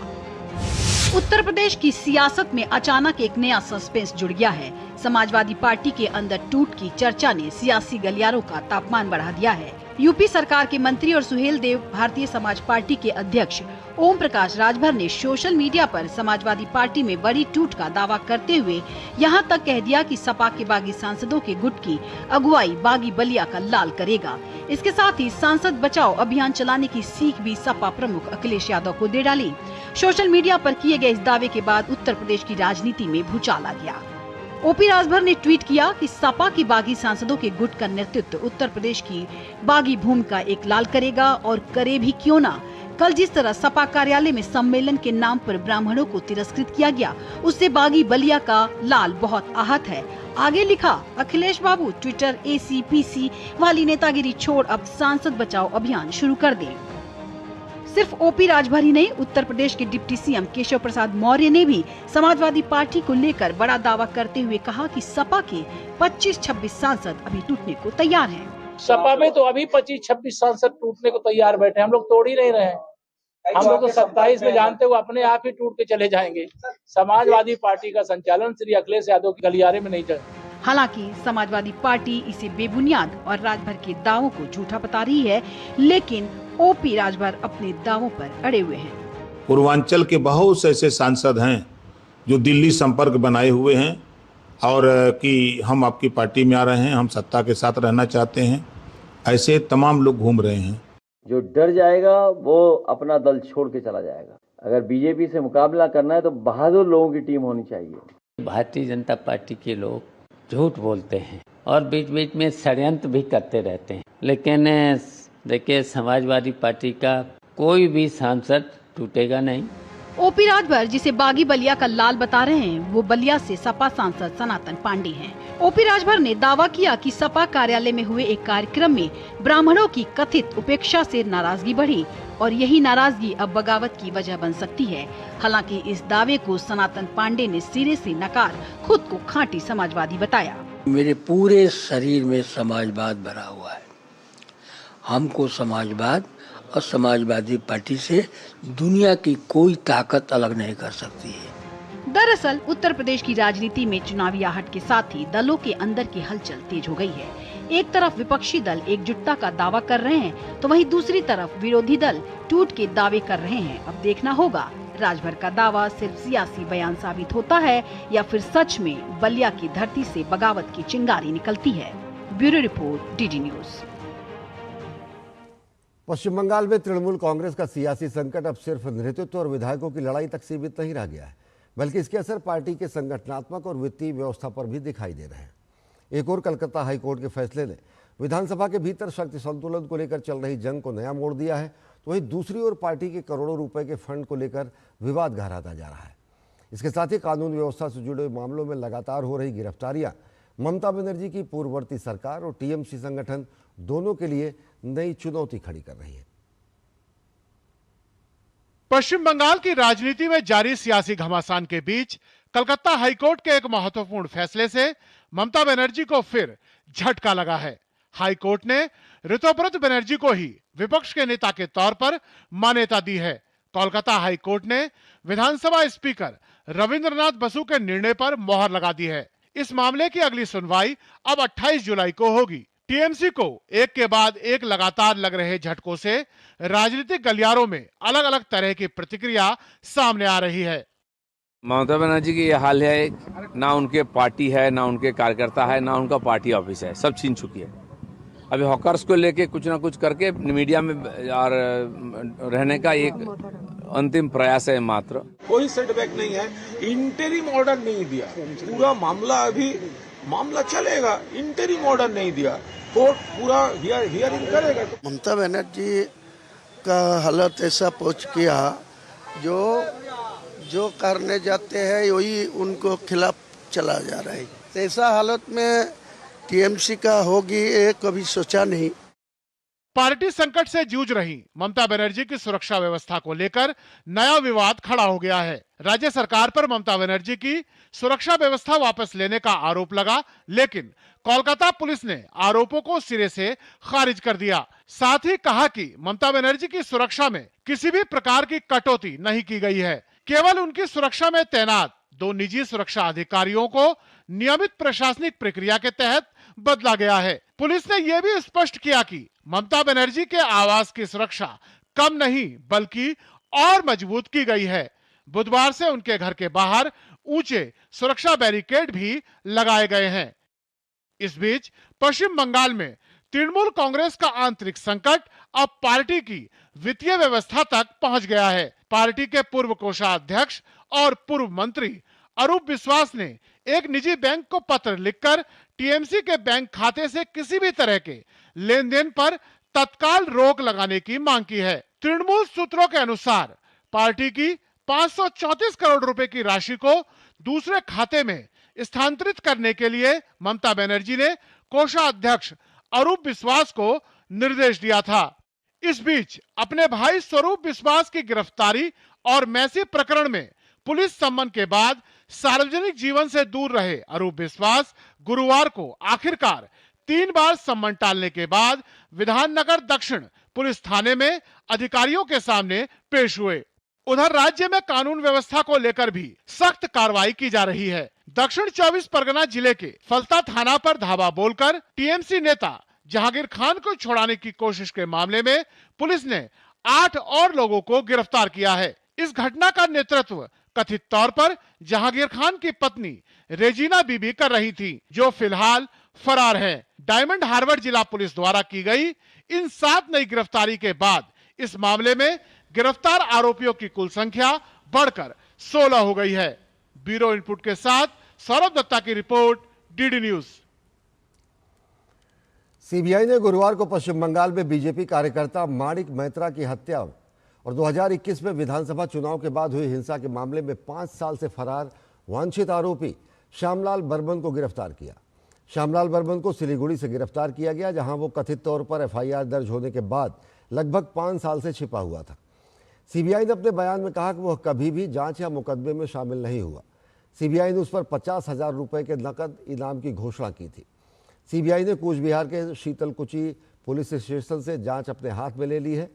उत्तर प्रदेश की सियासत में अचानक एक नया सस्पेंस जुड़ गया है। समाजवादी पार्टी के अंदर टूट की चर्चा ने सियासी गलियारों का तापमान बढ़ा दिया है। यूपी सरकार के मंत्री और सुहेल देव भारतीय समाज पार्टी के अध्यक्ष ओम प्रकाश राजभर ने सोशल मीडिया पर समाजवादी पार्टी में बड़ी टूट का दावा करते हुए यहां तक कह दिया कि सपा के बागी सांसदों के गुट की अगुवाई बागी बलिया का लाल करेगा। इसके साथ ही सांसद बचाओ अभियान चलाने की सीख भी सपा प्रमुख अखिलेश यादव को दे डाली। सोशल मीडिया पर किए गए इस दावे के बाद उत्तर प्रदेश की राजनीति में भूचाल आ गया। ओपी राजभर ने ट्वीट किया कि सपा की बागी सांसदों के गुट का नेतृत्व उत्तर प्रदेश की बागी भूमिका एक लाल करेगा और करे भी क्यों ना। कल जिस तरह सपा कार्यालय में सम्मेलन के नाम पर ब्राह्मणों को तिरस्कृत किया गया, उससे बागी बलिया का लाल बहुत आहत है। आगे लिखा, अखिलेश बाबू ट्विटर ACPC वाली नेतागिरी छोड़ अब सांसद बचाओ अभियान शुरू कर दे। सिर्फ ओपी राजभर ही नहीं, उत्तर प्रदेश के डिप्टी सीएम केशव प्रसाद मौर्य ने भी समाजवादी पार्टी को लेकर बड़ा दावा करते हुए कहा कि सपा के 25-26 सांसद अभी टूटने को तैयार हैं। सपा में तो अभी 25-26 सांसद टूटने को तैयार बैठे, हम लोग तोड़ ही नहीं रहे हैं। हम लोग तो 27 में जानते हुए अपने आप ही टूट के चले जाएंगे। समाजवादी पार्टी का संचालन श्री अखिलेश यादव के गलियारे में नहीं चल। हालांकि समाजवादी पार्टी इसे बेबुनियाद और राजभर के दावों को झूठा बता रही है, लेकिन ओपी राजभर अपने दावों पर अड़े हुए हैं। पूर्वांचल के बहुत से ऐसे सांसद हैं जो दिल्ली संपर्क बनाए हुए हैं और कि हम आपकी पार्टी में आ रहे हैं, हम सत्ता के साथ रहना चाहते हैं, ऐसे तमाम लोग घूम रहे हैं। जो डर जाएगा वो अपना दल छोड़ के चला जाएगा। अगर बीजेपी से मुकाबला करना है तो बहादुर लोगों की टीम होनी चाहिए। भारतीय जनता पार्टी के लोग झूठ बोलते हैं और बीच बीच में षड्यंत्र भी करते रहते हैं, लेकिन देखिए समाजवादी पार्टी का कोई भी सांसद टूटेगा नहीं। ओपी राजभर जिसे बागी बलिया का लाल बता रहे हैं, वो बलिया से सपा सांसद सनातन पांडे हैं। ओपी राजभर ने दावा किया कि सपा कार्यालय में हुए एक कार्यक्रम में ब्राह्मणों की कथित उपेक्षा से नाराजगी बढ़ी और यही नाराजगी अब बगावत की वजह बन सकती है। हालांकि इस दावे को सनातन पांडे ने सिरे से नकार खुद को खाँटी समाजवादी बताया। मेरे पूरे शरीर में समाजवाद भरा हुआ है। हमको समाजवाद और समाजवादी पार्टी से दुनिया की कोई ताकत अलग नहीं कर सकती है। दरअसल उत्तर प्रदेश की राजनीति में चुनावी आहट के साथ ही दलों के अंदर की हलचल तेज हो गई है। एक तरफ विपक्षी दल एकजुटता का दावा कर रहे हैं, तो वहीं दूसरी तरफ विरोधी दल टूट के दावे कर रहे हैं। अब देखना होगा राजभर का दावा सिर्फ सियासी बयान साबित होता है या फिर सच में बलिया की धरती से बगावत की चिंगारी निकलती है। Bureau report, DD news. Paschim Bengal में तृणमूल कांग्रेस का सियासी संकट अब सिर्फ नेतृत्व और विधायकों की लड़ाई तक सीमित नहीं रह गया है, बल्कि इसके असर पार्टी के संगठनात्मक और वित्तीय व्यवस्था पर भी दिखाई दे रहे हैं। एक और कलकत्ता हाईकोर्ट के फैसले ने विधानसभा के भीतर शक्ति संतुलन को लेकर चल रही जंग को नया मोड़ दिया है, तो वहीं दूसरी ओर पार्टी के करोड़ों रुपए के फंड को लेकर विवाद गहराता जा रहा है। इसके साथ ही कानून व्यवस्था से जुड़े मामलों में लगातार हो रही गिरफ्तारियां ममता बनर्जी की पूर्ववर्ती सरकार और टीएमसी संगठन दोनों के लिए नई चुनौती खड़ी कर रही है। पश्चिम बंगाल की राजनीति में जारी सियासी घमासान के बीच कलकत्ता हाईकोर्ट के एक महत्वपूर्ण फैसले से ममता बनर्जी को फिर झटका लगा है। हाईकोर्ट ने ऋतुव्रत बनर्जी को ही विपक्ष के नेता के तौर पर मान्यता दी है। कोलकाता हाईकोर्ट ने विधानसभा स्पीकर रविंद्रनाथ बसु के निर्णय पर मोहर लगा दी है। इस मामले की अगली सुनवाई अब 28 जुलाई को होगी। टीएमसी को एक के बाद एक लगातार लग रहे झटकों से राजनीतिक गलियारों में अलग अलग तरह की प्रतिक्रिया सामने आ रही है। ममता बनर्जी की यह हाल है, ना उनके पार्टी है, ना उनके कार्यकर्ता है, ना उनका पार्टी ऑफिस है, सब छीन चुकी है। अभी हॉकर्स को लेके कुछ ना कुछ करके मीडिया में और रहने का एक अंतिम प्रयास है मात्र। कोई सेटबैक नहीं है, इंटरिम ऑर्डर नहीं दिया, पूरा मामला अभी मामला चलेगा, इंटरिम ऑर्डर नहीं दिया, कोर्ट पूरा हियरिंग करेगा। ममता बनर्जी का हालत ऐसा पहुंच गया, जो करने जाते हैं वही उनको खिलाफ चला जा रहा है। ऐसा हालत में टीएमसी का होगी ये कभी सोचा नहीं। पार्टी संकट से जूझ रही ममता बनर्जी की सुरक्षा व्यवस्था को लेकर नया विवाद खड़ा हो गया है। राज्य सरकार पर ममता बनर्जी की सुरक्षा व्यवस्था वापस लेने का आरोप लगा, लेकिन कोलकाता पुलिस ने आरोपों को सिरे से खारिज कर दिया। साथ ही कहा कि ममता बनर्जी की सुरक्षा में किसी भी प्रकार की कटौती नहीं की गई है। केवल उनकी सुरक्षा में तैनात 2 निजी सुरक्षा अधिकारियों को नियमित प्रशासनिक प्रक्रिया के तहत बदला गया है। पुलिस ने यह भी स्पष्ट किया कि ममता बनर्जी के आवास की सुरक्षा कम नहीं बल्कि और मजबूत की गई है। बुधवार से उनके घर के बाहर ऊंचे सुरक्षा बैरिकेड भी लगाए गए हैं। इस बीच पश्चिम बंगाल में तृणमूल कांग्रेस का आंतरिक संकट अब पार्टी की वित्तीय व्यवस्था तक पहुंच गया है। पार्टी के पूर्व कोषाध्यक्ष और पूर्व मंत्री अरूप विश्वास ने एक निजी बैंक को पत्र लिखकर टीएमसी के बैंक खाते से किसी भी तरह के लेन देन पर तत्काल रोक लगाने की मांग की है। तृणमूल सूत्रों के अनुसार पार्टी की 534 करोड़ रुपए की राशि को दूसरे खाते में स्थानांतरित करने के लिए ममता बनर्जी ने कोषाध्यक्ष अरूप विश्वास को निर्देश दिया था। इस बीच अपने भाई स्वरूप विश्वास की गिरफ्तारी और मैसी प्रकरण में पुलिस सम्मन के बाद सार्वजनिक जीवन से दूर रहे अरूप विश्वास गुरुवार को आखिरकार 3 बार सम्मन टालने के बाद विधाननगर दक्षिण पुलिस थाने में अधिकारियों के सामने पेश हुए। उधर राज्य में कानून व्यवस्था को लेकर भी सख्त कार्रवाई की जा रही है। दक्षिण 24 परगना जिले के फलता थाना पर धावा बोलकर टीएमसी नेता जहांगीर खान को छुड़ाने की कोशिश के मामले में पुलिस ने 8 और लोगों को गिरफ्तार किया है। इस घटना का नेतृत्व कथित तौर पर जहांगीर खान की पत्नी रेजिना बीबी कर रही थी, जो फिलहाल फरार है। डायमंड हार्बर जिला पुलिस द्वारा की गई इन 7 नई गिरफ्तारी के बाद इस मामले में गिरफ्तार आरोपियों की कुल संख्या बढ़कर 16 हो गई है। ब्यूरो इनपुट के साथ सौरभ दत्ता की रिपोर्ट, डीडी न्यूज। सीबीआई ने गुरुवार को पश्चिम बंगाल में बीजेपी कार्यकर्ता माणिक मैत्रा की हत्या और 2021 में विधानसभा चुनाव के बाद हुई हिंसा के मामले में 5 साल से फरार वांछित आरोपी श्यामलाल बर्मन को गिरफ्तार किया। श्यामलाल बर्मन को सिलीगुड़ी से गिरफ्तार किया गया, जहां वो कथित तौर पर एफआईआर दर्ज होने के बाद लगभग 5 साल से छिपा हुआ था। सीबीआई ने अपने बयान में कहा कि वह कभी भी जांच या मुकदमे में शामिल नहीं हुआ। सीबीआई ने उस पर 50,000 रुपए के नकद इनाम की घोषणा की थी। सीबीआई ने कूच बिहार के शीतलकुची पुलिस स्टेशन से जांच अपने हाथ में ले ली है।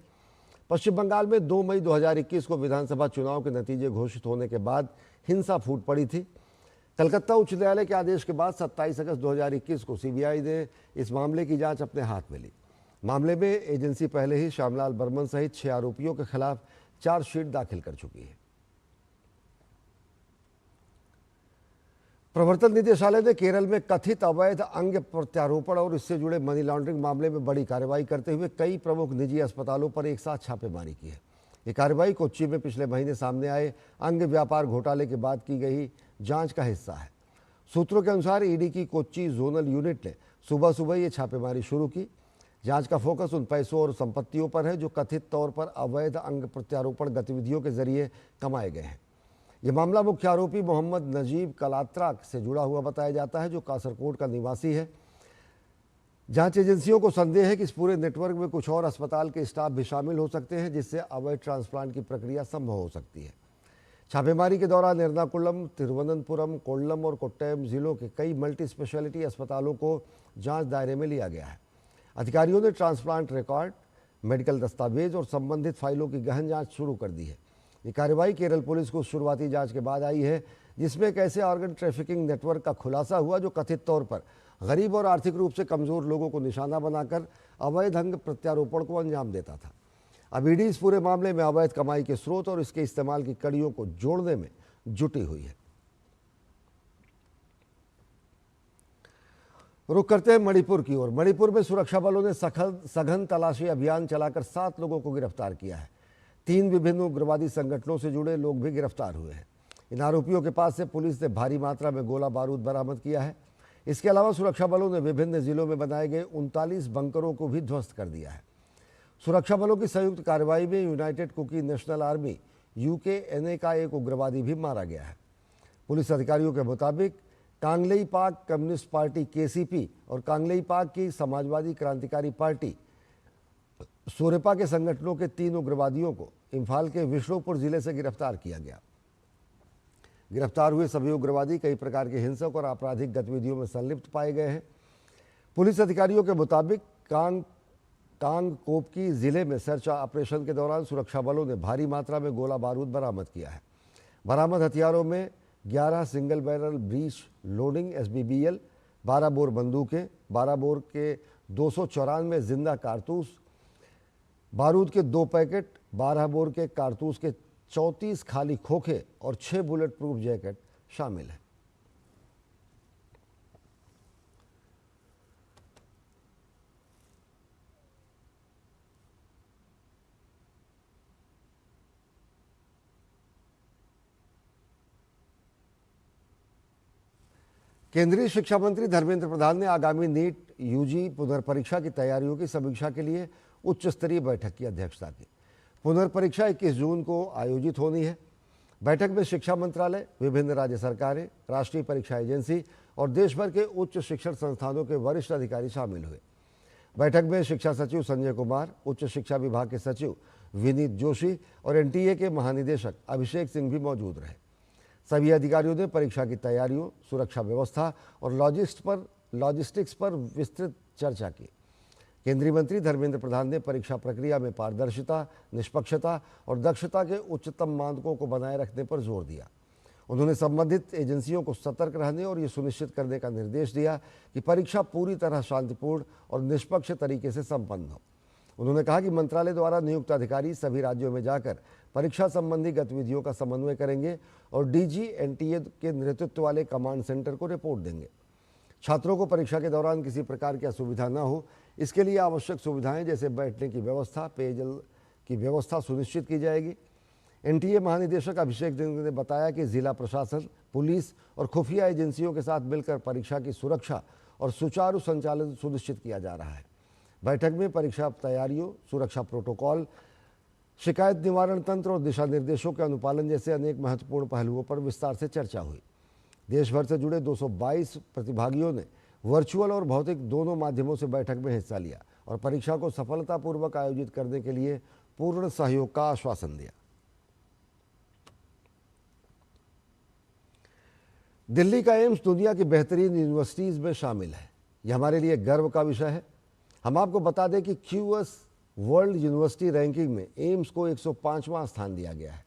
पश्चिम बंगाल में 2 मई 2021 को विधानसभा चुनाव के नतीजे घोषित होने के बाद हिंसा फूट पड़ी थी। कलकत्ता उच्च न्यायालय के आदेश के बाद 27 अगस्त 2021 को सीबीआई ने इस मामले की जांच अपने हाथ में ली। मामले में एजेंसी पहले ही श्यामलाल बर्मन सहित 6 आरोपियों के खिलाफ चार्जशीट दाखिल कर चुकी है। प्रवर्तन निदेशालय ने केरल में कथित अवैध अंग प्रत्यारोपण और इससे जुड़े मनी लॉन्ड्रिंग मामले में बड़ी कार्रवाई करते हुए कई प्रमुख निजी अस्पतालों पर एक साथ छापेमारी की है। ये कार्रवाई कोच्चि में पिछले महीने सामने आए अंग व्यापार घोटाले के बाद की गई जांच का हिस्सा है। सूत्रों के अनुसार ईडी की कोच्चि जोनल यूनिट ने सुबह सुबह ये छापेमारी शुरू की। जांच का फोकस उन पैसों और संपत्तियों पर है जो कथित तौर पर अवैध अंग प्रत्यारोपण गतिविधियों के जरिए कमाए गए हैं। यह मामला मुख्य आरोपी मोहम्मद नजीब कलात्रा से जुड़ा हुआ बताया जाता है, जो कासरकोट का निवासी है। जांच एजेंसियों को संदेह है कि इस पूरे नेटवर्क में कुछ और अस्पताल के स्टाफ भी शामिल हो सकते हैं, जिससे अवैध ट्रांसप्लांट की प्रक्रिया संभव हो सकती है। छापेमारी के दौरान एर्नाकुलम, तिरुवनंतपुरम, कोल्लम और कोट्टयम जिलों के कई मल्टी स्पेशलिटी अस्पतालों को जांच दायरे में लिया गया है। अधिकारियों ने ट्रांसप्लांट रिकॉर्ड, मेडिकल दस्तावेज और संबंधित फाइलों की गहन जांच शुरू कर दी है। ये कार्रवाई केरल पुलिस को शुरुआती जांच के बाद आई है, जिसमें एक ऐसे ऑर्गन ट्रैफिकिंग नेटवर्क का खुलासा हुआ जो कथित तौर पर गरीब और आर्थिक रूप से कमजोर लोगों को निशाना बनाकर अवैध अंग प्रत्यारोपण को अंजाम देता था। अब ईडी इस पूरे मामले में अवैध कमाई के स्रोत और इसके इस्तेमाल की कड़ियों को जोड़ने में जुटी हुई है। रुक करते हैं मणिपुर की ओर। मणिपुर में सुरक्षा बलों ने सघन तलाशी अभियान चलाकर 7 लोगों को गिरफ्तार किया है। 3 विभिन्न उग्रवादी संगठनों से जुड़े लोग भी गिरफ्तार हुए हैं। इन आरोपियों के पास से पुलिस ने भारी मात्रा में गोला बारूद बरामद किया है। इसके अलावा सुरक्षा बलों ने विभिन्न जिलों में बनाए गए 39 बंकरों को भी ध्वस्त कर दिया है। सुरक्षा बलों की संयुक्त कार्रवाई में United Kuki National Army UKNA का एक उग्रवादी भी मारा गया है। पुलिस अधिकारियों के मुताबिक कांगलेई पाक कम्युनिस्ट पार्टी KCP और कांगलेई पाक की समाजवादी क्रांतिकारी पार्टी सोरेपा के संगठनों के 3 उग्रवादियों को इम्फाल के विष्णुपुर जिले से गिरफ्तार किया गया। गिरफ्तार हुए सभी उग्रवादी कई प्रकार के हिंसक और आपराधिक गतिविधियों में संलिप्त पाए गए हैं। पुलिस अधिकारियों के मुताबिक कांगकोपकी जिले में सर्च ऑपरेशन के दौरान सुरक्षा बलों ने भारी मात्रा में गोला बारूद बरामद किया है। बरामद हथियारों में 11 single barrel breach loading SBBL, 12 bore बंदूकें, 12 बोर के 294 जिंदा कारतूस, बारूद के 2 पैकेट, 12 बोर के कारतूस के 34 खाली खोखे और 6 बुलेट प्रूफ जैकेट शामिल है। केंद्रीय शिक्षा मंत्री धर्मेंद्र प्रधान ने आगामी नीट UG पुनर्परीक्षा की तैयारियों की समीक्षा के लिए उच्च स्तरीय बैठक की अध्यक्षता की। पुनर्परीक्षा 21 जून को आयोजित होनी है। बैठक में शिक्षा मंत्रालय, विभिन्न राज्य सरकारें, राष्ट्रीय परीक्षा एजेंसी और देश भर के उच्च शिक्षण संस्थानों के वरिष्ठ अधिकारी शामिल हुए। बैठक में शिक्षा सचिव संजय कुमार, उच्च शिक्षा विभाग के सचिव विनीत जोशी और NTA के महानिदेशक अभिषेक सिंह भी मौजूद रहे। सभी अधिकारियों ने परीक्षा की तैयारियों, सुरक्षा व्यवस्था और लॉजिस्टिक्स पर विस्तृत चर्चा की। केंद्रीय मंत्री धर्मेंद्र प्रधान ने परीक्षा प्रक्रिया में पारदर्शिता, निष्पक्षता और दक्षता के उच्चतम मानकों को बनाए रखने पर जोर दिया। उन्होंने संबंधित एजेंसियों को सतर्क रहने और ये सुनिश्चित करने का निर्देश दिया कि परीक्षा पूरी तरह शांतिपूर्ण और निष्पक्ष तरीके से संपन्न हो। उन्होंने कहा कि मंत्रालय द्वारा नियुक्त अधिकारी सभी राज्यों में जाकर परीक्षा संबंधी गतिविधियों का समन्वय करेंगे और DG NTA के नेतृत्व वाले कमांड सेंटर को रिपोर्ट देंगे। छात्रों को परीक्षा के दौरान किसी प्रकार की असुविधा न हो, इसके लिए आवश्यक सुविधाएं जैसे बैठने की व्यवस्था, पेयजल की व्यवस्था सुनिश्चित की जाएगी। NTA महानिदेशक अभिषेक सिंह ने बताया कि जिला प्रशासन, पुलिस और खुफिया एजेंसियों के साथ मिलकर परीक्षा की सुरक्षा और सुचारू संचालन सुनिश्चित किया जा रहा है। बैठक में परीक्षा तैयारियों, सुरक्षा प्रोटोकॉल, शिकायत निवारण तंत्र और दिशा निर्देशों के अनुपालन जैसे अनेक महत्वपूर्ण पहलुओं पर विस्तार से चर्चा हुई। देश भर से जुड़े 222 प्रतिभागियों ने वर्चुअल और भौतिक दोनों माध्यमों से बैठक में हिस्सा लिया और परीक्षा को सफलतापूर्वक आयोजित करने के लिए पूर्ण सहयोग का आश्वासन दिया। दिल्ली का एम्स दुनिया की बेहतरीन यूनिवर्सिटीज में शामिल है। यह हमारे लिए गर्व का विषय है। हम आपको बता दें कि QS वर्ल्ड यूनिवर्सिटी रैंकिंग में एम्स को 105वां स्थान दिया गया है।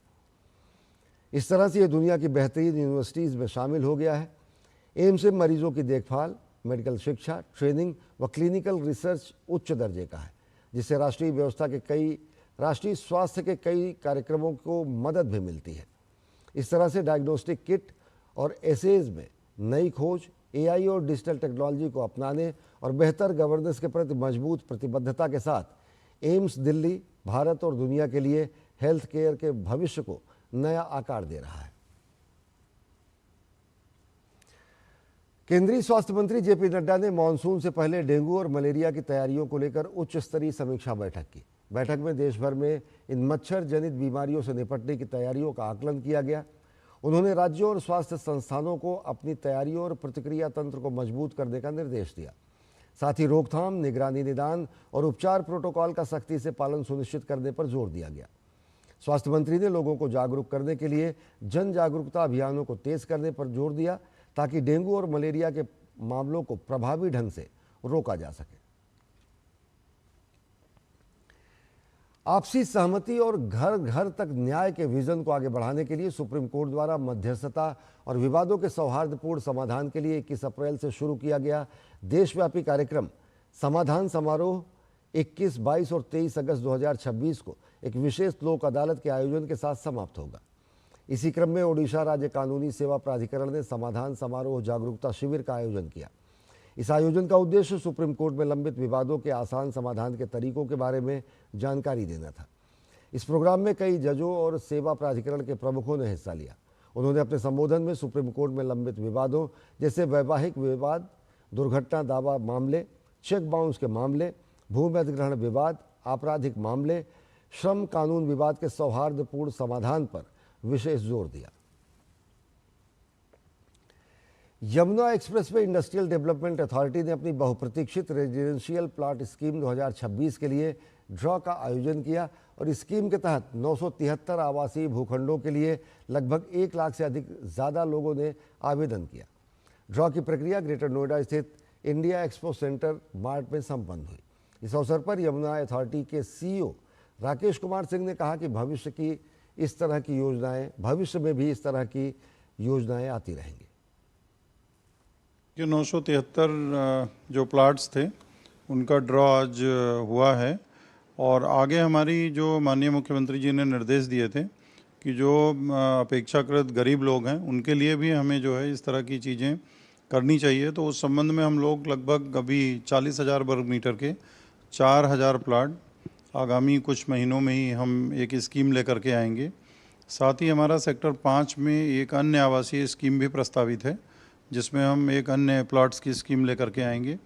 इस तरह से यह दुनिया की बेहतरीन यूनिवर्सिटीज़ में शामिल हो गया है। एम्स में मरीजों की देखभाल, मेडिकल शिक्षा, ट्रेनिंग व क्लिनिकल रिसर्च उच्च दर्जे का है, जिससे राष्ट्रीय स्वास्थ्य के कई कार्यक्रमों को मदद भी मिलती है। इस तरह से डायग्नोस्टिक किट और एसेज में नई खोज, AI और डिजिटल टेक्नोलॉजी को अपनाने और बेहतर गवर्नेंस के प्रति मजबूत प्रतिबद्धता के साथ एम्स दिल्ली भारत और दुनिया के लिए हेल्थ केयर के भविष्य को नया आकार दे रहा है। केंद्रीय स्वास्थ्य मंत्री जेपी नड्डा ने मानसून से पहले डेंगू और मलेरिया की तैयारियों को लेकर उच्च स्तरीय समीक्षा बैठक की। बैठक में देश भर में इन मच्छर जनित बीमारियों से निपटने की तैयारियों का आकलन किया गया। उन्होंने राज्यों और स्वास्थ्य संस्थानों को अपनी तैयारियों और प्रतिक्रिया तंत्र को मजबूत करने का निर्देश दिया। साथ ही रोकथाम, निगरानी, निदान और उपचार प्रोटोकॉल का सख्ती से पालन सुनिश्चित करने पर जोर दिया गया। स्वास्थ्य मंत्री ने लोगों को जागरूक करने के लिए जन जागरूकता अभियानों को तेज करने पर जोर दिया ताकि डेंगू और मलेरिया के मामलों को प्रभावी ढंग से रोका जा सके। आपसी सहमति और घर घर तक न्याय के विजन को आगे बढ़ाने के लिए सुप्रीम कोर्ट द्वारा मध्यस्थता और विवादों के सौहार्दपूर्ण समाधान के लिए 21 अप्रैल से शुरू किया गया देशव्यापी कार्यक्रम समाधान समारोह 21, 22 और 23 अगस्त 2026 को एक विशेष लोक अदालत के आयोजन के साथ समाप्त होगा। इसी क्रम में ओडिशा राज्य कानूनी सेवा प्राधिकरण ने समाधान समारोह जागरूकता शिविर का आयोजन किया। इस आयोजन का उद्देश्य सुप्रीम कोर्ट में लंबित विवादों के आसान समाधान के तरीकों के बारे में जानकारी देना था। इस प्रोग्राम में कई जजों और सेवा प्राधिकरण के प्रमुखों ने हिस्सा लिया। उन्होंने अपने संबोधन में सुप्रीम कोर्ट में लंबित विवादों जैसे वैवाहिक विवाद, दुर्घटना दावा मामले, चेक बाउंस के मामले, भूमि अधिग्रहण विवाद, आपराधिक मामले, श्रम कानून विवाद के सौहार्दपूर्ण समाधान पर विशेष जोर दिया। Yamuna expressway industrial development authority ने अपनी बहुप्रतीक्षित रेजिडेंशियल प्लॉट स्कीम 2026 के लिए ड्रॉ का आयोजन किया और इस स्कीम के तहत 973 आवासीय भूखंडों के लिए लगभग 1 लाख से अधिक ज़्यादा लोगों ने आवेदन किया। ड्रॉ की प्रक्रिया ग्रेटर नोएडा स्थित इंडिया एक्सपो सेंटर मार्ट में संपन्न हुई। इस अवसर पर यमुना अथॉरिटी के CEO राकेश कुमार सिंह ने कहा कि भविष्य में भी इस तरह की योजनाएं आती रहेंगी। 973 जो प्लाट्स थे उनका ड्रॉ आज हुआ है और आगे हमारी जो माननीय मुख्यमंत्री जी ने निर्देश दिए थे कि जो अपेक्षाकृत गरीब लोग हैं उनके लिए भी हमें जो है इस तरह की चीज़ें करनी चाहिए। तो उस संबंध में हम लोग लगभग अभी 40,000 वर्ग मीटर के 4,000 प्लाट आगामी कुछ महीनों में ही हम एक स्कीम लेकर के आएंगे। साथ ही हमारा सेक्टर 5 में एक अन्य आवासीय स्कीम भी प्रस्तावित है जिसमें हम एक अन्य प्लॉट्स की स्कीम लेकर के आएंगे।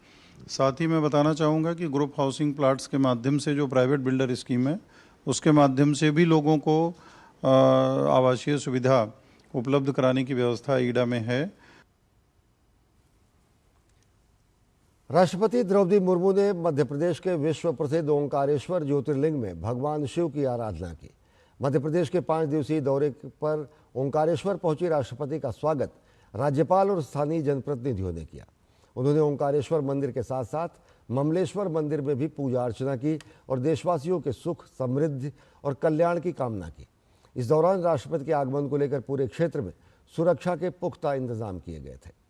साथ ही मैं बताना चाहूँगा कि ग्रुप हाउसिंग प्लॉट्स के माध्यम से जो प्राइवेट बिल्डर स्कीम है उसके माध्यम से भी लोगों को आवासीय सुविधा उपलब्ध कराने की व्यवस्था ईडा में है। राष्ट्रपति द्रौपदी मुर्मू ने मध्य प्रदेश के विश्व प्रसिद्ध ओंकारेश्वर ज्योतिर्लिंग में भगवान शिव की आराधना की। मध्य प्रदेश के 5 दिवसीय दौरे पर ओंकारेश्वर पहुंची राष्ट्रपति का स्वागत राज्यपाल और स्थानीय जनप्रतिनिधियों ने किया। उन्होंने ओंकारेश्वर मंदिर के साथ साथ ममलेश्वर मंदिर में भी पूजा अर्चना की और देशवासियों के सुख, समृद्धि और कल्याण की कामना की। इस दौरान राष्ट्रपति के आगमन को लेकर पूरे क्षेत्र में सुरक्षा के पुख्ता इंतजाम किए गए थे।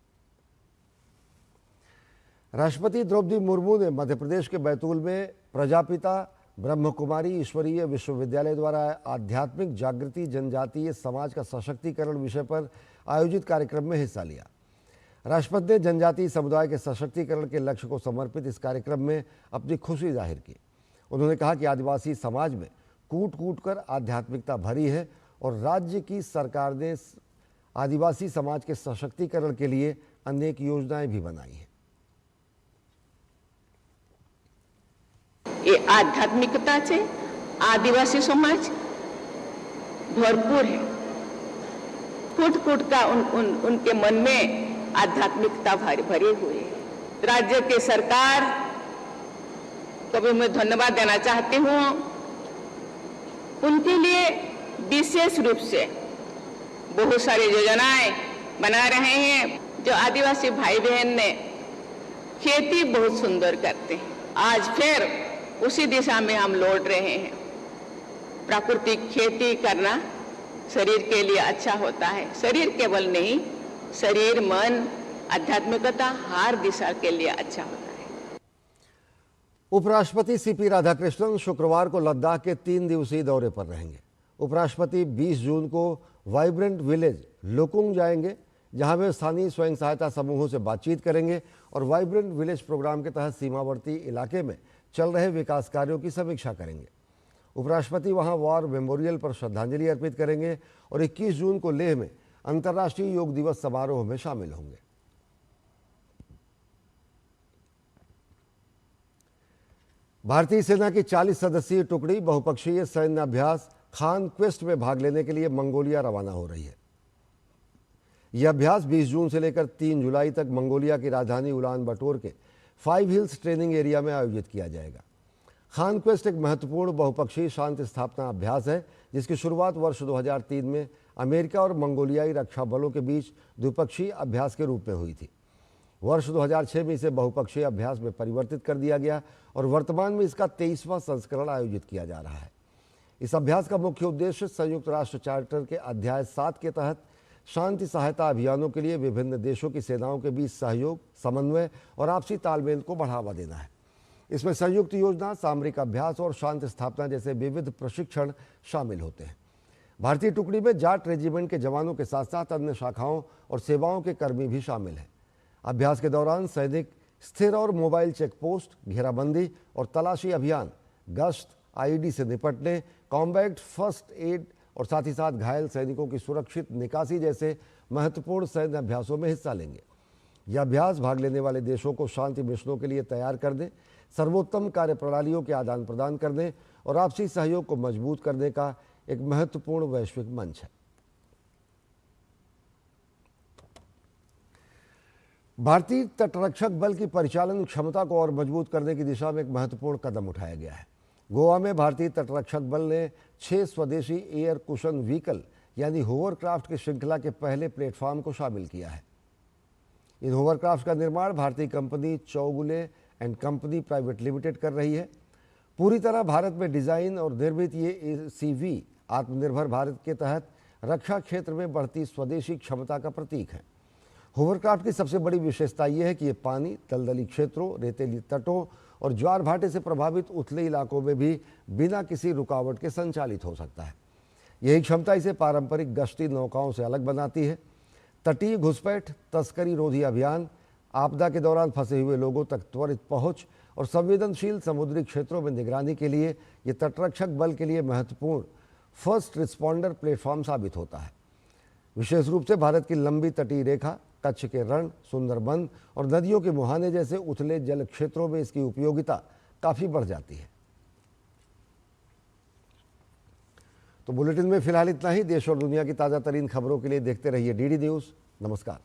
राष्ट्रपति द्रौपदी मुर्मू ने मध्य प्रदेश के बैतूल में प्रजापिता ब्रह्मकुमारी ईश्वरीय विश्वविद्यालय द्वारा आध्यात्मिक जागृति जनजातीय समाज का सशक्तिकरण विषय पर आयोजित कार्यक्रम में हिस्सा लिया। राष्ट्रपति ने जनजातीय समुदाय के सशक्तिकरण के लक्ष्य को समर्पित इस कार्यक्रम में अपनी खुशी जाहिर की। उन्होंने कहा कि आदिवासी समाज में कूट कूट कर आध्यात्मिकता भरी है और राज्य की सरकार ने आदिवासी समाज के सशक्तिकरण के लिए अनेक योजनाएं भी बनाई हैं। ये आध्यात्मिकता से आदिवासी समाज भरपूर है। फुट फुट का उनके मन में आध्यात्मिकता भरे हुए है। राज्य की सरकार को भी मैं धन्यवाद देना चाहती हूँ। उनके लिए विशेष रूप से बहुत सारी योजनाएं बना रहे हैं। जो आदिवासी भाई बहन ने खेती बहुत सुंदर करते हैं, आज फिर उसी दिशा में हम लौट रहे हैं। प्राकृतिक खेती करना शरीर के लिए अच्छा होता है। शरीर केवल नहीं, शरीर, मन, आध्यात्मिकता हर दिशा के लिए अच्छा होता है। उपराष्ट्रपति सीपी राधाकृष्णन शुक्रवार को लद्दाख के 3 दिवसीय दौरे पर रहेंगे। उपराष्ट्रपति 20 जून को वाइब्रेंट विलेज लुकुंग जाएंगे, जहां वे स्थानीय स्वयं सहायता समूहों से बातचीत करेंगे और वाइब्रेंट विलेज प्रोग्राम के तहत सीमावर्ती इलाके में चल रहे विकास कार्यों की समीक्षा करेंगे। उपराष्ट्रपति वहां वॉर मेमोरियल पर श्रद्धांजलि अर्पित करेंगे और 21 जून को लेह में अंतर्राष्ट्रीय योग दिवस समारोह में शामिल होंगे। भारतीय सेना की 40 सदस्यीय टुकड़ी बहुपक्षीय सैन्य अभ्यास खान क्वेस्ट में भाग लेने के लिए मंगोलिया रवाना हो रही है। यह अभ्यास 20 जून से लेकर 3 जुलाई तक मंगोलिया की राजधानी उलान बटोर के 5 हिल्स ट्रेनिंग एरिया में आयोजित किया जाएगा। खान क्वेस्ट एक महत्वपूर्ण बहुपक्षीय शांति स्थापना अभ्यास है जिसकी शुरुआत वर्ष 2003 में अमेरिका और मंगोलियाई रक्षा बलों के बीच द्विपक्षीय अभ्यास के रूप में हुई थी। वर्ष 2006 में इसे बहुपक्षीय अभ्यास में परिवर्तित कर दिया गया और वर्तमान में इसका 23वां संस्करण आयोजित किया जा रहा है। इस अभ्यास का मुख्य उद्देश्य संयुक्त राष्ट्र चार्टर के अध्याय 7 के तहत शांति सहायता अभियानों के लिए विभिन्न देशों की सेनाओं के बीच सहयोग, समन्वय और आपसी तालमेल को बढ़ावा देना है। इसमें संयुक्त योजना, सामरिक अभ्यास और शांति स्थापना जैसे विविध प्रशिक्षण शामिल होते हैं। भारतीय टुकड़ी में जाट रेजिमेंट के जवानों के साथ साथ अन्य शाखाओं और सेवाओं के कर्मी भी शामिल हैं। अभ्यास के दौरान सैनिक स्थिर और मोबाइल चेक पोस्ट, घेराबंदी और तलाशी अभियान, गश्त, आईईडी से निपटने, कॉम्बैट फर्स्ट एड और साथ ही साथ घायल सैनिकों की सुरक्षित निकासी जैसे महत्वपूर्ण सैन्य अभ्यासों में हिस्सा लेंगे। यह अभ्यास भाग लेने वाले देशों को शांति मिशनों के लिए तैयार करने, सर्वोत्तम कार्यप्रणालियों के आदान प्रदान करने और आपसी सहयोग को मजबूत करने का एक महत्वपूर्ण वैश्विक मंच है। भारतीय तटरक्षक बल की परिचालन क्षमता को और मजबूत करने की दिशा में एक महत्वपूर्ण कदम उठाया गया है। गोवा में भारतीय तटरक्षक बल ने 6 स्वदेशी एयर कुशन व्हीकल यानी होवरक्राफ्ट की श्रृंखला के पहले प्लेटफॉर्म को शामिल किया है। इन होवरक्राफ्ट का निर्माण भारतीय company Chowgule and Company Private Limited कर रही है। पूरी तरह भारत में डिजाइन और निर्मित ये ACV आत्मनिर्भर भारत के तहत रक्षा क्षेत्र में बढ़ती स्वदेशी क्षमता का प्रतीक है। होवरक्राफ्ट की सबसे बड़ी विशेषता यह है कि ये पानी, दलदली क्षेत्रों, रेतीली तटों और ज्वार भाटे से प्रभावित उथले इलाकों में भी बिना किसी रुकावट के संचालित हो सकता है। यही क्षमता इसे पारंपरिक गश्ती नौकाओं से अलग बनाती है। तटीय घुसपैठ, तस्करी रोधी अभियान, आपदा के दौरान फंसे हुए लोगों तक त्वरित पहुंच और संवेदनशील समुद्री क्षेत्रों में निगरानी के लिए ये तटरक्षक बल के लिए महत्वपूर्ण फर्स्ट रिस्पॉन्डर प्लेटफॉर्म साबित होता है। विशेष रूप से भारत की लंबी तटीय रेखा, कच्छ के रण, सुंदरबन और नदियों के मुहाने जैसे उथले जल क्षेत्रों में इसकी उपयोगिता काफी बढ़ जाती है। तो बुलेटिन में फिलहाल इतना ही। देश और दुनिया की ताजा तरीन खबरों के लिए देखते रहिए DD न्यूज। नमस्कार।